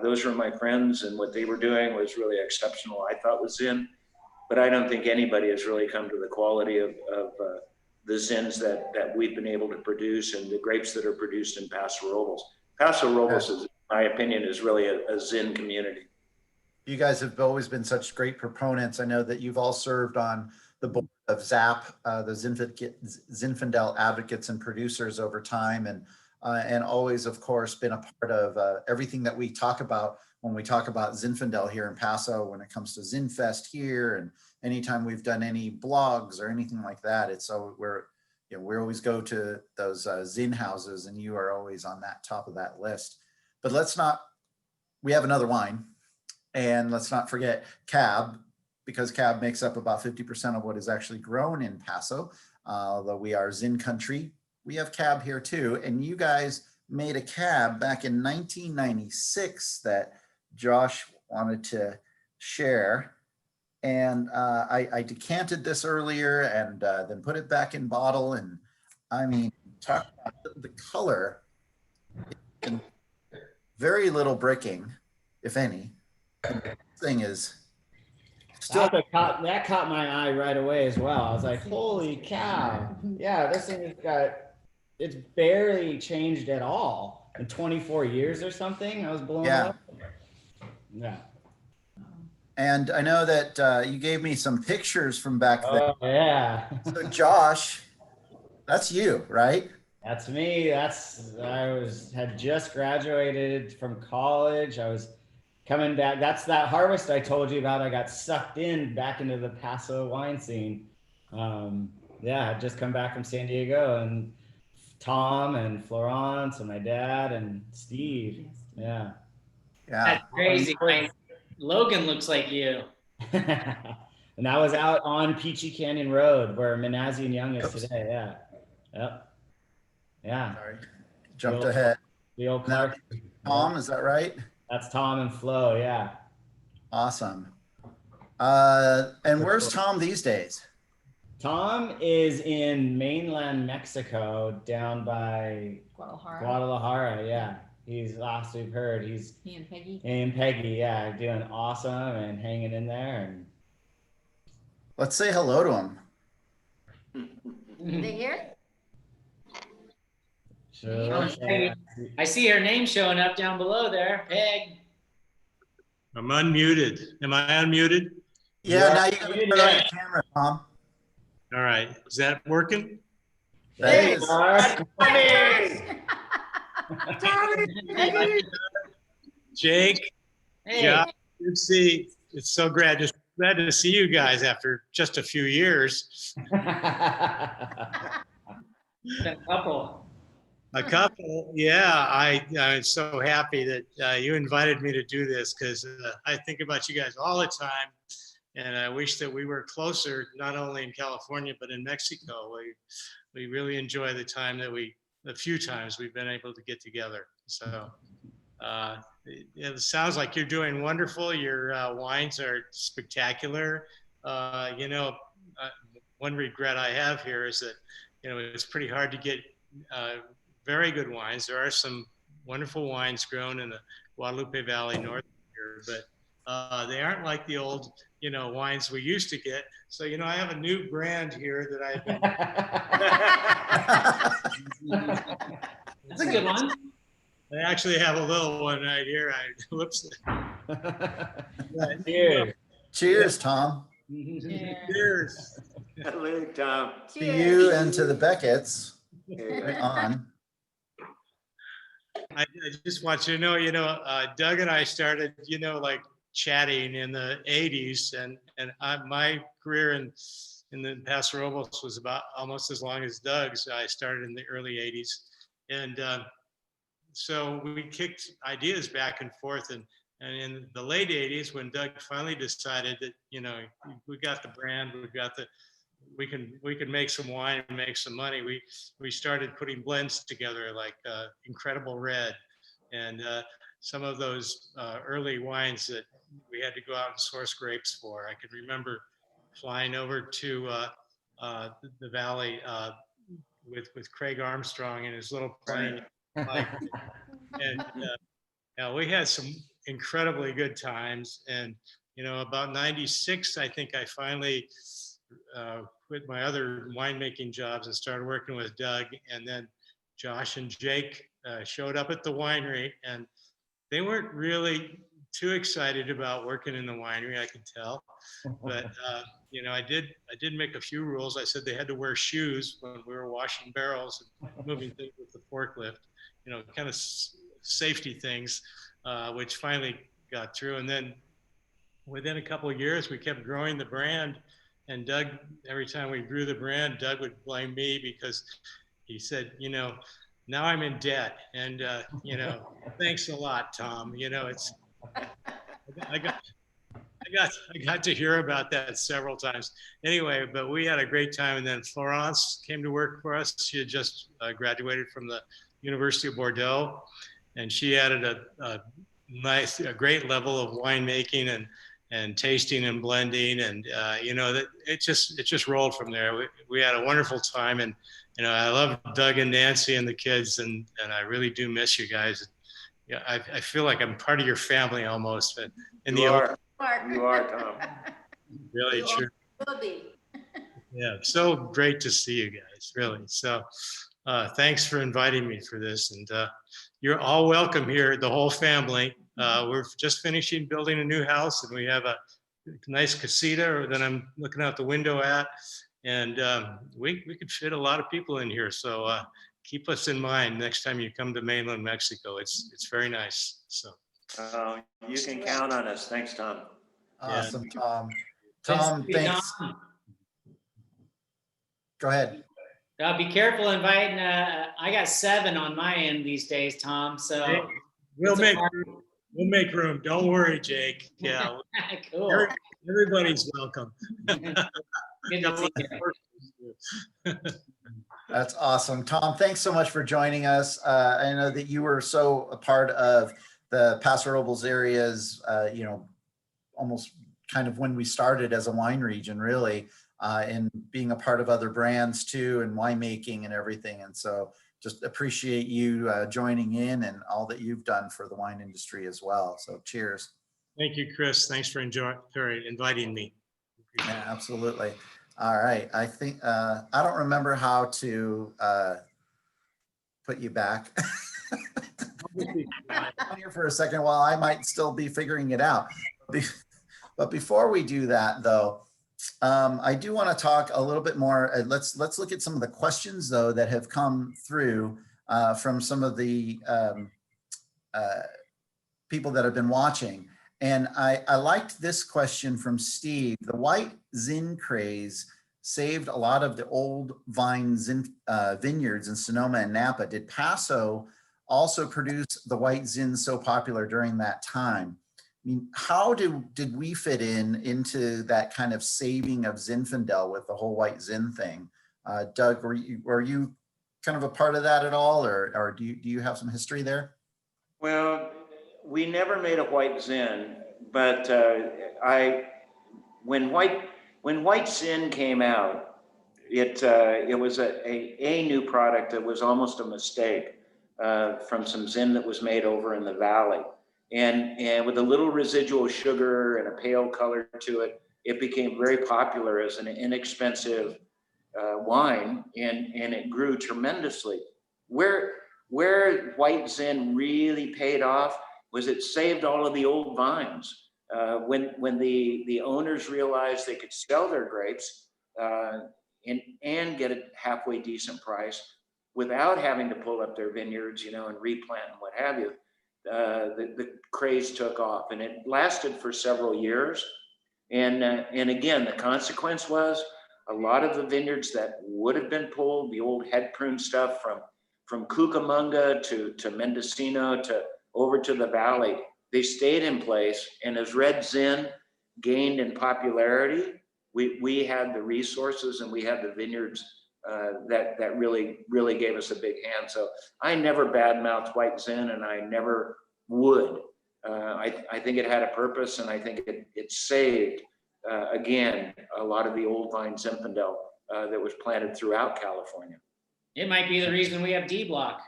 Those were my friends, and what they were doing was really exceptional, I thought, was Zin. But I don't think anybody has really come to the quality of the Zins that we've been able to produce, and the grapes that are produced in Paso Robles. Paso Robles, is, in my opinion, is really a Zin community. You guys have always been such great proponents. I know that you've all served on the board of ZAP, the Zinfandel advocates and producers over time, and always, of course, been a part of everything that we talk about when we talk about Zinfandel here in Paso, when it comes to ZinFest here, and anytime we've done any blogs or anything like that, it's so we always go to those Zin houses, and you are always on that top of that list. But we have another wine, and let's not forget Cab, because Cab makes up about 50% of what is actually grown in Paso. Although we are Zin country, we have Cab here too. And you guys made a Cab back in 1996 that Josh wanted to share. And I decanted this earlier and then put it back in bottle. And I mean, talk about the color, very little bricking, if any. And the thing is still. That caught my eye right away as well. I was like, holy cow. Yeah, this thing it's barely changed at all in 24 years or something. I was blown up. Yeah. And I know that you gave me some pictures from back then. Oh, yeah. So Josh, that's you, right? That's me. Had just graduated from college. I was coming back. That's that harvest I told you about. I got sucked in back into the Paso wine scene. I'd just come back from San Diego, and Tom and Florence and my dad and Steve. Yeah. That's crazy. Logan looks like you. And that was out on Peachy Canyon Road where Manazzi and Young is today. Yeah. Yep. Yeah. Sorry. Jumped ahead. The old Clark. Tom, is that right? That's Tom and Flo. Yeah. Awesome. And where's Tom these days? Tom is in mainland Mexico down by Guadalajara. Yeah. He's last we've heard. He and Peggy. Yeah, doing awesome and hanging in there. And let's say hello to him. They here? sure. I see her name showing up down below there, Peg. I'm unmuted. Am I unmuted? Yeah, now you can put it on your camera, Tom. All right. Is that working? That is. Jake, Hey. yeah, good to see. It's so glad to see you guys after just a few years. A couple. A couple, yeah. I'm so happy that you invited me to do this, because I think about you guys all the time, and I wish that we were closer, not only in California but in Mexico. We really enjoy the few times we've been able to get together. So it sounds like you're doing wonderful. Your wines are spectacular. One regret I have here is that it's pretty hard to get very good wines. There are some wonderful wines grown in the Guadalupe Valley north here, but they aren't like the old wines we used to get. So I have a new brand here that I've been That's a good one. I actually have a little one right here. Whoops. Cheers. Cheers, Tom. Cheers. Hello, Tom. To you and to the Becketts. Hey. Right on. I just want you to know, Doug and I started, like chatting in the 80s, and my career in the Paso Robles was about almost as long as Doug's. I started in the early 80s, and so we kicked ideas back and forth, and in the late 80s, when Doug finally decided that we got the brand, we can make some wine and make some money, we started putting blends together like Incredible Red and some of those early wines that we had to go out and source grapes for. I could remember flying over to the valley with Craig Armstrong in his little plane. And we had some incredibly good times. And about 96, I think I finally quit my other winemaking jobs and started working with Doug. And then Josh and Jake showed up at the winery, and they weren't really too excited about working in the winery, I can tell. But you know, I did make a few rules. I said they had to wear shoes when we were washing barrels and moving things with the forklift. You know, kind of safety things, which finally got through. And then within a couple of years, we kept growing the brand. And Doug, every time we grew the brand, Doug would blame me because he said, you know, now I'm in debt. And, you know, thanks a lot, Tom. You know, I got to hear about that several times. Anyway, but we had a great time. And then Florence came to work for us. She had just graduated from the University of Bordeaux. And she added a great level of winemaking and tasting and blending, and you know, that it just rolled from there. We had a wonderful time, and you know, I love Doug and Nancy and the kids, and I really do miss you guys. Yeah, I feel like I'm part of your family almost. And in You the are, Tom. really You true. will be. Yeah, so great to see you guys, really. So thanks for inviting me for this, and you're all welcome here, the whole family. We're just finishing building a new house, and we have a nice casita that I'm looking out the window at, and we could fit a lot of people in here. So keep us in mind next time you come to mainland Mexico. It's very nice. So You can count on us. Thanks, Tom. Awesome, Tom. Good to Tom, see you, thanks. Tom. Go ahead. Be careful inviting. I got 7 on my end these days, Tom. So hey, we'll it's a make party. we'll make room. Don't worry, Jake. Yeah, Cool. everybody's welcome. Good to see you. That's awesome. Tom, thanks so much for joining us. I know that you were so a part of the Paso Robles area's, you know, almost kind of when we started as a wine region, really, and being a part of other brands too, and winemaking and everything. And so just appreciate you joining in and all that you've done for the wine industry as well. So cheers. Thank you, Chris. Thanks for inviting me. Yeah, absolutely. All right. I think, I don't remember how to put you back on here for a second while I might still be figuring it out. But before we do that though, I do want to talk a little bit more. Let's look at some of the questions though that have come through from some of the people that have been watching. And I liked this question from Steve. The white Zin craze saved a lot of the old vine vineyards in Sonoma and Napa. Did Paso also produce the white Zin so popular during that time? I mean, how did we fit into that kind of saving of Zinfandel with the whole white Zin thing? Doug, were you kind of a part of that at all, or do you have some history there? Well, we never made a white Zin, but when white Zin came out, it was a new product that was almost a mistake from some Zin that was made over in the valley. And with a little residual sugar and a pale color to it, it became very popular as an inexpensive wine, and it grew tremendously. Where white Zin really paid off was it saved all of the old vines. When the owners realized they could sell their grapes and get a halfway decent price without having to pull up their vineyards, you know, and replant and what have you. The craze took off, and it lasted for several years. And again, the consequence was a lot of the vineyards that would have been pulled, the old head prune stuff from Cucamonga to Mendocino to over to the valley, they stayed in place. And as red Zin gained in popularity, we had the resources and we had the vineyards that really gave us a big hand. So I never badmouthed white Zin, and I never would. I think it had a purpose, and I think it saved, again, a lot of the old vine Zinfandel that was planted throughout California. It might be the reason we have D Block.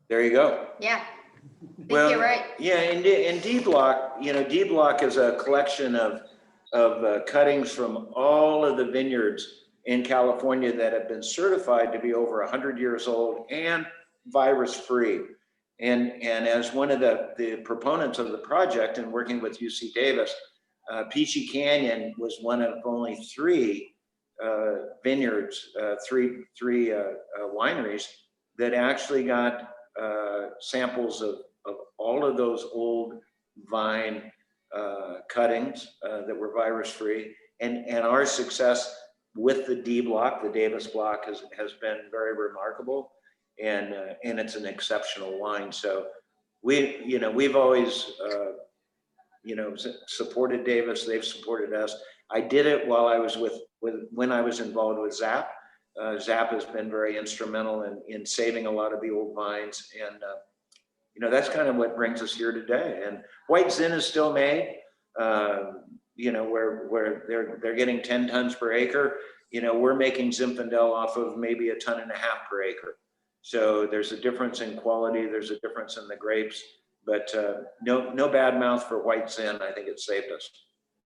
There you go. Yeah, I think you're right. Yeah, and D Block, you know, D Block is a collection of cuttings from all of the vineyards in California that have been certified to be over 100 years old and virus free. And as one of the proponents of the project and working with UC Davis, Peachy Canyon was one of only three vineyards, three wineries that actually got samples of all of those old vine cuttings that were virus free. And our success with the D block, the Davis block, has been very remarkable, and it's an exceptional wine. So we've always supported Davis. They've supported us. I did it while I was when I was involved with ZAP. ZAP has been very instrumental in saving a lot of the old vines, and that's kind of what brings us here today. And White Zin is still made. Where they're getting 10 tons per acre. We're making Zinfandel off of maybe 1.5 tons per acre. So there's a difference in quality. There's a difference in the grapes, but no bad mouth for White Zin. I think it saved us.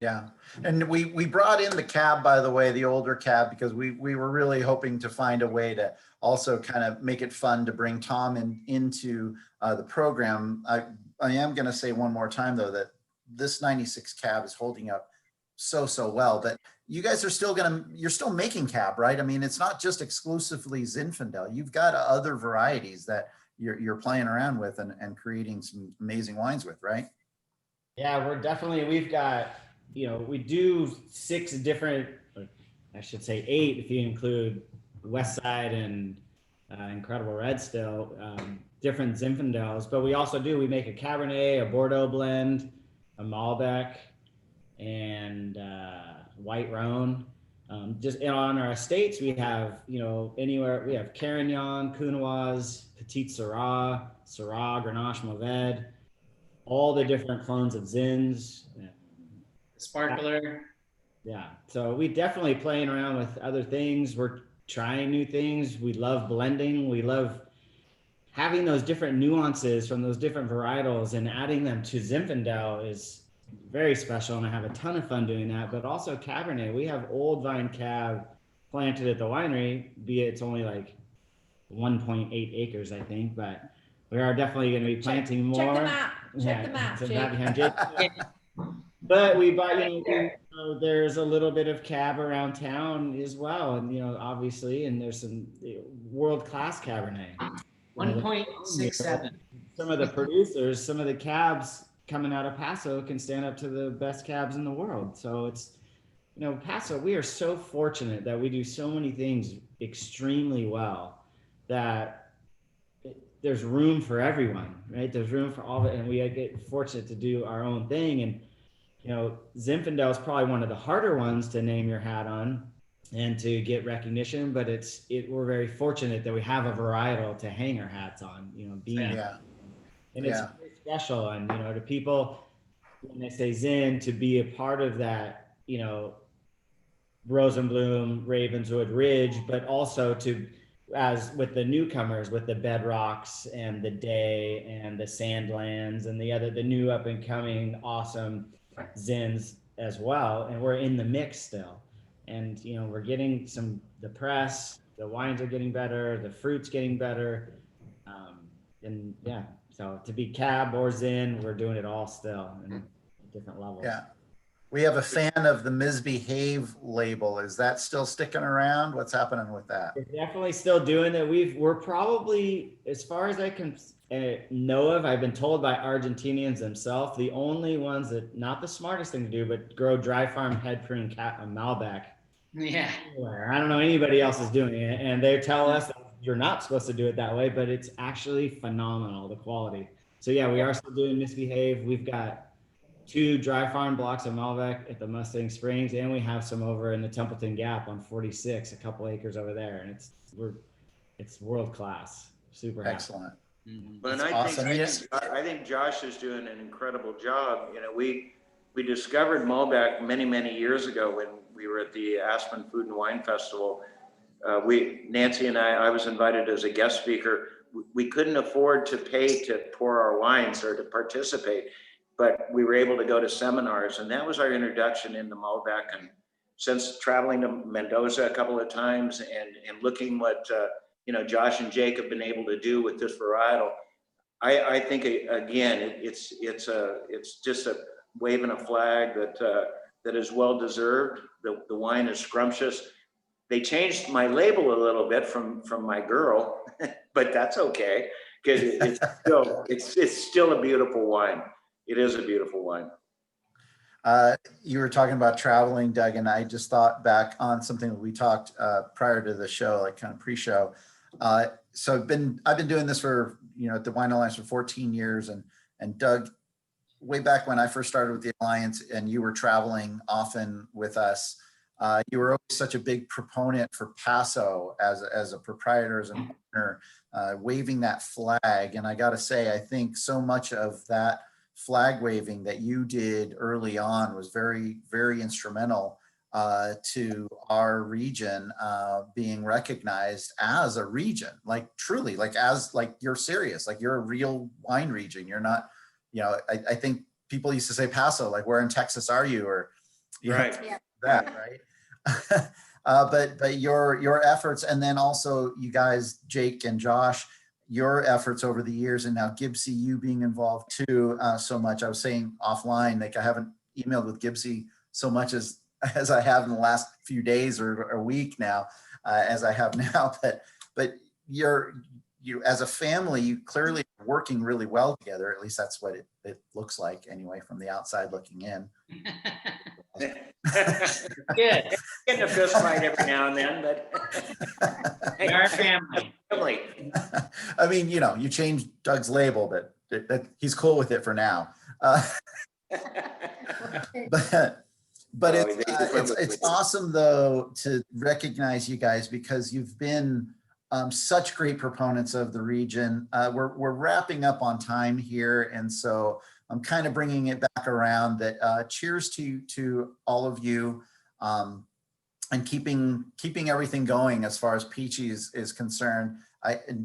Yeah, and we brought in the cab, by the way, the older cab, because we were really hoping to find a way to also kind of make it fun to bring Tom into the program. I am going to say one more time though that this 96 cab is holding up so well, but you guys are you're still making cab, right? I mean, it's not just exclusively Zinfandel. You've got other varieties that you're playing around with and creating some amazing wines with, right? Yeah, we've got, we do 6 different, I should say 8 if you include West Side and Incredible Red still, different Zinfandels, but we make a Cabernet, a Bordeaux blend, a Malbec, and White Rhone. Just on our estates, we have, anywhere, we have Carignan, Counoise, Petit Syrah, Grenache, Mourvèdre, all the different clones of Zins. Sparkler. Yeah, so we definitely playing around with other things. We're trying new things. We love blending. We love having those different nuances from those different varietals and adding them to Zinfandel is very special, and I have a ton of fun doing that. But also Cabernet, we have old vine cab planted at the winery, be it it's only like 1.8 acres, I think, but we are definitely going to be planting more. Check the map. Check the map, so Jake. map behind Jake. But we buy, there's a little bit of cab around town as well, and obviously, and there's some world-class Cabernet. 1.67. Some of the producers, some of the cabs coming out of Paso can stand up to the best cabs in the world. So it's, Paso, we are so fortunate that we do so many things extremely well that there's room for everyone, right? There's room for all of it. And we get fortunate to do our own thing. And, Zinfandel is probably one of the harder ones to name your hat on and to get recognition, but we're very fortunate that we have a varietal to hang our hats on, Yeah. And it's very special. And, to people, when they say Zin, to be a part of that, Rosenblum, Ravenswood Ridge, but also as with the newcomers, with the Bedrocks and the Day and the Sandlands and the new up and coming awesome Zins as well. And we're in the mix still. And, we're getting the press, the wines are getting better, the fruit's getting better. And yeah, so to be cab or Zin, we're doing it all still in different levels. Yeah. We have a fan of the Misbehave label. Is that still sticking around? What's happening with that? We're definitely still doing it. We're probably, as far as I can know of, I've been told by Argentinians themselves, the only ones that, not the smartest thing to do, but grow dry farm head prune Malbec. Yeah. I don't know anybody else is doing it. And they tell us that you're not supposed to do it that way, but it's actually phenomenal, the quality. So yeah, we are still doing Misbehave. We've got 2 dry farm blocks of Malbec at the Mustang Springs, and we have some over in the Templeton Gap on 46, a couple acres over there. And it's world class. Super excellent. But awesome. I think Josh is doing an incredible job. We discovered Malbec many years ago when we were at the Aspen Food and Wine Festival. Nancy and I was invited as a guest speaker. We couldn't afford to pay to pour our wines or to participate, but we were able to go to seminars, and that was our introduction into Malbec. And since traveling to Mendoza a couple of times and looking what Josh and Jake have been able to do with this varietal, I think again, it's just a waving a flag that is well deserved. The wine is scrumptious. They changed my label a little bit from my girl, but that's okay because it's still a beautiful wine. It is a beautiful wine. You were talking about traveling, Doug, and I just thought back on something that we talked prior to the show, like kind of pre-show. So I've been doing this for, at the Wine Alliance for 14 years, and Doug, way back when I first started with the Alliance and you were traveling often with us, you were always such a big proponent for Paso as a proprietor, as an owner, waving that flag. And I got to say, I think so much of that flag waving that you did early on was very, very instrumental to our region being recognized as a region, like truly, like you're serious, like you're a real wine region. You're not, I think people used to say Paso, like where in Texas are you? Or right. That, right? But your efforts, and then also you guys, Jake and Josh, your efforts over the years, and now Gibbsy, you being involved too so much. I was saying offline, like I haven't emailed with Gibbsy so much as I have in the last few days or a week now, as I have now. But you as a family, you clearly are working really well together. At least that's what it looks like anyway, from the outside looking in. Good. Getting a fist fight every now and then, but We are a family. I mean, you changed Doug's label, but he's cool with it for now. But it's awesome though to recognize you guys, because you've been such great proponents of the region. We're wrapping up on time here, and so I'm kind of bringing it back around that cheers to all of you, and keeping everything going as far as Peachy is concerned.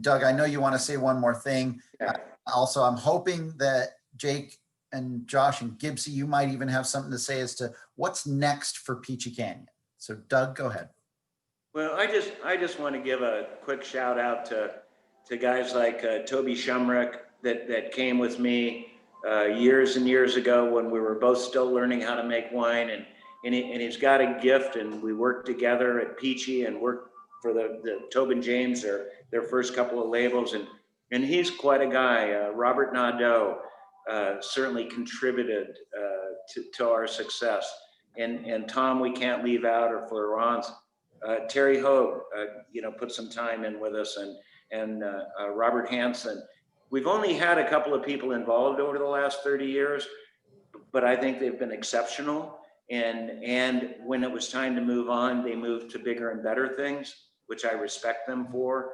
Doug, I know you want to say one more thing. Yeah. Also, I'm hoping that Jake and Josh and Gibbsy, you might even have something to say as to what's next for Peachy Canyon. So Doug, go ahead. Well, I just want to give a quick shout out to guys like Toby Shumrick that came with me years and years ago when we were both still learning how to make wine, and he's got a gift, and we worked together at Peachy and worked for the Tobin James, their first couple of labels, and he's quite a guy. Robert Nadeau certainly contributed to our success, and Tom we can't leave out, or Florence. Terry Hogue, put some time in with us, and Robert Hansen. We've only had a couple of people involved over the last 30 years, but I think they've been exceptional. And when it was time to move on, they moved to bigger and better things, which I respect them for.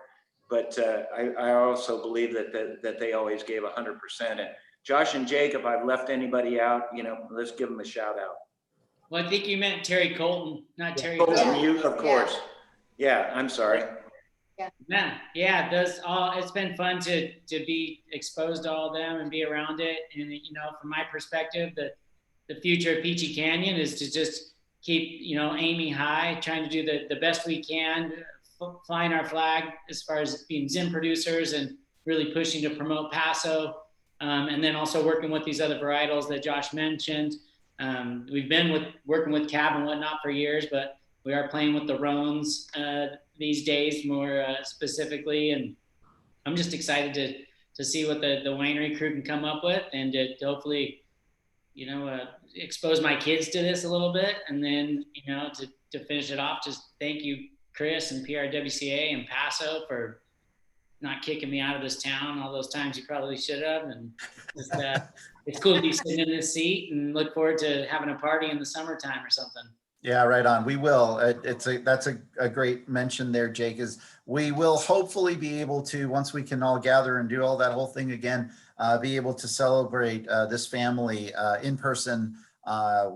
But I also believe that they always gave 100%. And Josh and Jake, if I've left anybody out, let's give them a shout out. Well, I think you meant Terry Colton, not Terry. Colton, you, of course. Yeah, I'm sorry. Yeah, it's been fun to be exposed to all of them and be around it. And from my perspective, the future of Peachy Canyon is to just keep aiming high, trying to do the best we can, flying our flag as far as being Zim producers and really pushing to promote Paso, and then also working with these other varietals that Josh mentioned. We've been working with Cab and whatnot for years, but we are playing with the Rhones these days more specifically, and I'm just excited to see what the winery crew can come up with, and to hopefully expose my kids to this a little bit, and then to finish it off, just thank you, Chris and PRWCA and Paso, for not kicking me out of this town all those times you probably should have. And just, it's cool to be sitting in this seat, and look forward to having a party in the summertime or something. Yeah, right on. We will. That's a great mention there, Jake, is we will hopefully be able to, once we can all gather and do all that whole thing again, be able to celebrate this family in person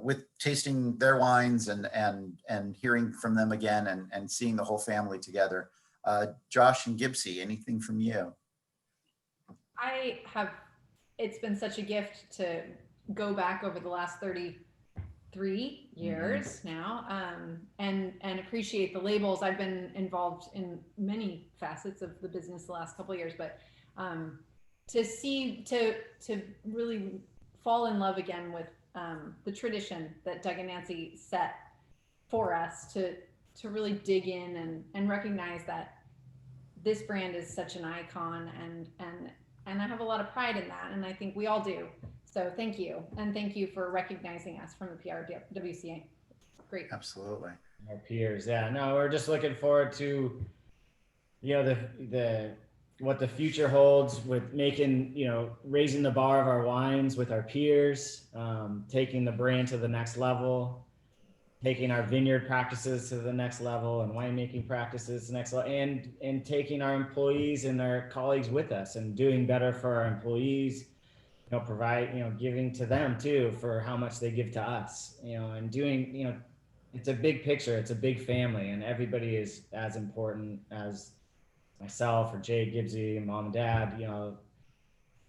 with tasting their wines and hearing from them again, and seeing the whole family together. Josh and Gibbsy, anything from you? It's been such a gift to go back over the last 33 years now, and appreciate the labels. I've been involved in many facets of the business the last couple of years, but to really fall in love again with the tradition that Doug and Nancy set for us to really dig in and recognize that this brand is such an icon, and I have a lot of pride in that, and I think we all do. So thank you, and thank you for recognizing us from the PRWCA. Great. Absolutely. Our peers, yeah. No, we're just looking forward to, you know, the what the future holds with making, you know, raising the bar of our wines with our peers, taking the brand to the next level, taking our vineyard practices to the next level and winemaking practices to the next level, and taking our employees and our colleagues with us and doing better for our employees, you know, provide, you know, giving to them too for how much they give to us, you know, and doing, you know, it's a big picture, it's a big family, and everybody is as important as myself or Jake, Gibbsy, mom and dad, you know,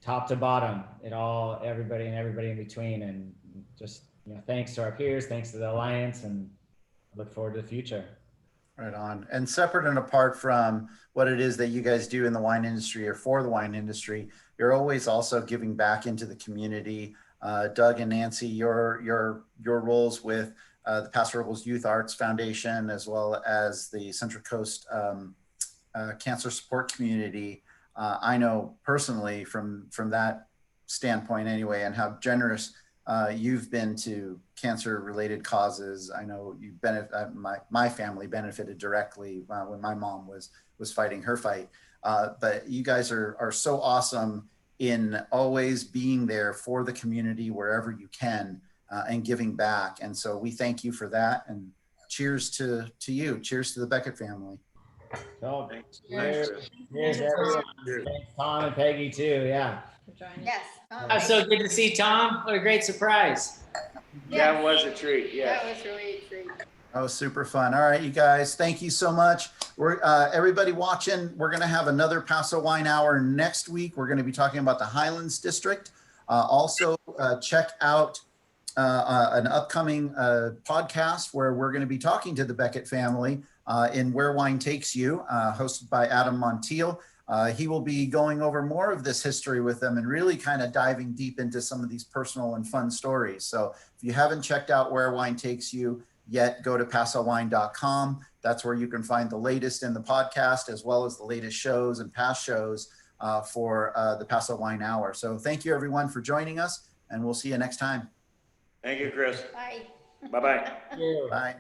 top to bottom, everybody in between. And just, you know, thanks to our peers, thanks to the Alliance, and look forward to the future. Right on. And separate and apart from what it is that you guys do in the wine industry or for the wine industry, you're always also giving back into the community. Doug and Nancy, your roles with the Paso Robles Youth Arts Foundation, as well as the Central Coast Cancer Support Community. I know personally from that standpoint anyway, and how generous you've been to cancer-related causes. I know you my family benefited directly when my mom was fighting her fight. But you guys are so awesome in always being there for the community wherever you can and giving back. And so we thank you for that. And cheers to you. Cheers to the Beckett family. So, Thanks. cheers. Thanks, Cheers, everyone. Thanks, Tom and Peggy too. Yeah. For joining. Yes. Oh, Oh, so good to see Tom. What a great surprise. That was a treat, yes. That was really a treat. Oh, super fun. All right, you guys, thank you so much. We're everybody watching, we're going to have another Paso Wine Hour next week. We're going to be talking about the Highlands District. Also, check out an upcoming podcast where we're going to be talking to the Beckett family in Where Wine Takes You, hosted by Adam Montiel. He will be going over more of this history with them and really kind of diving deep into some of these personal and fun stories. So if you haven't checked out Where Wine Takes You yet, go to pasowine.com. That's where you can find the latest in the podcast, as well as the latest shows and past shows for the Paso Wine Hour. So thank you everyone for joining us, and we'll see you next time. Thank you, Chris. Bye. Bye-bye. Thank you. Bye.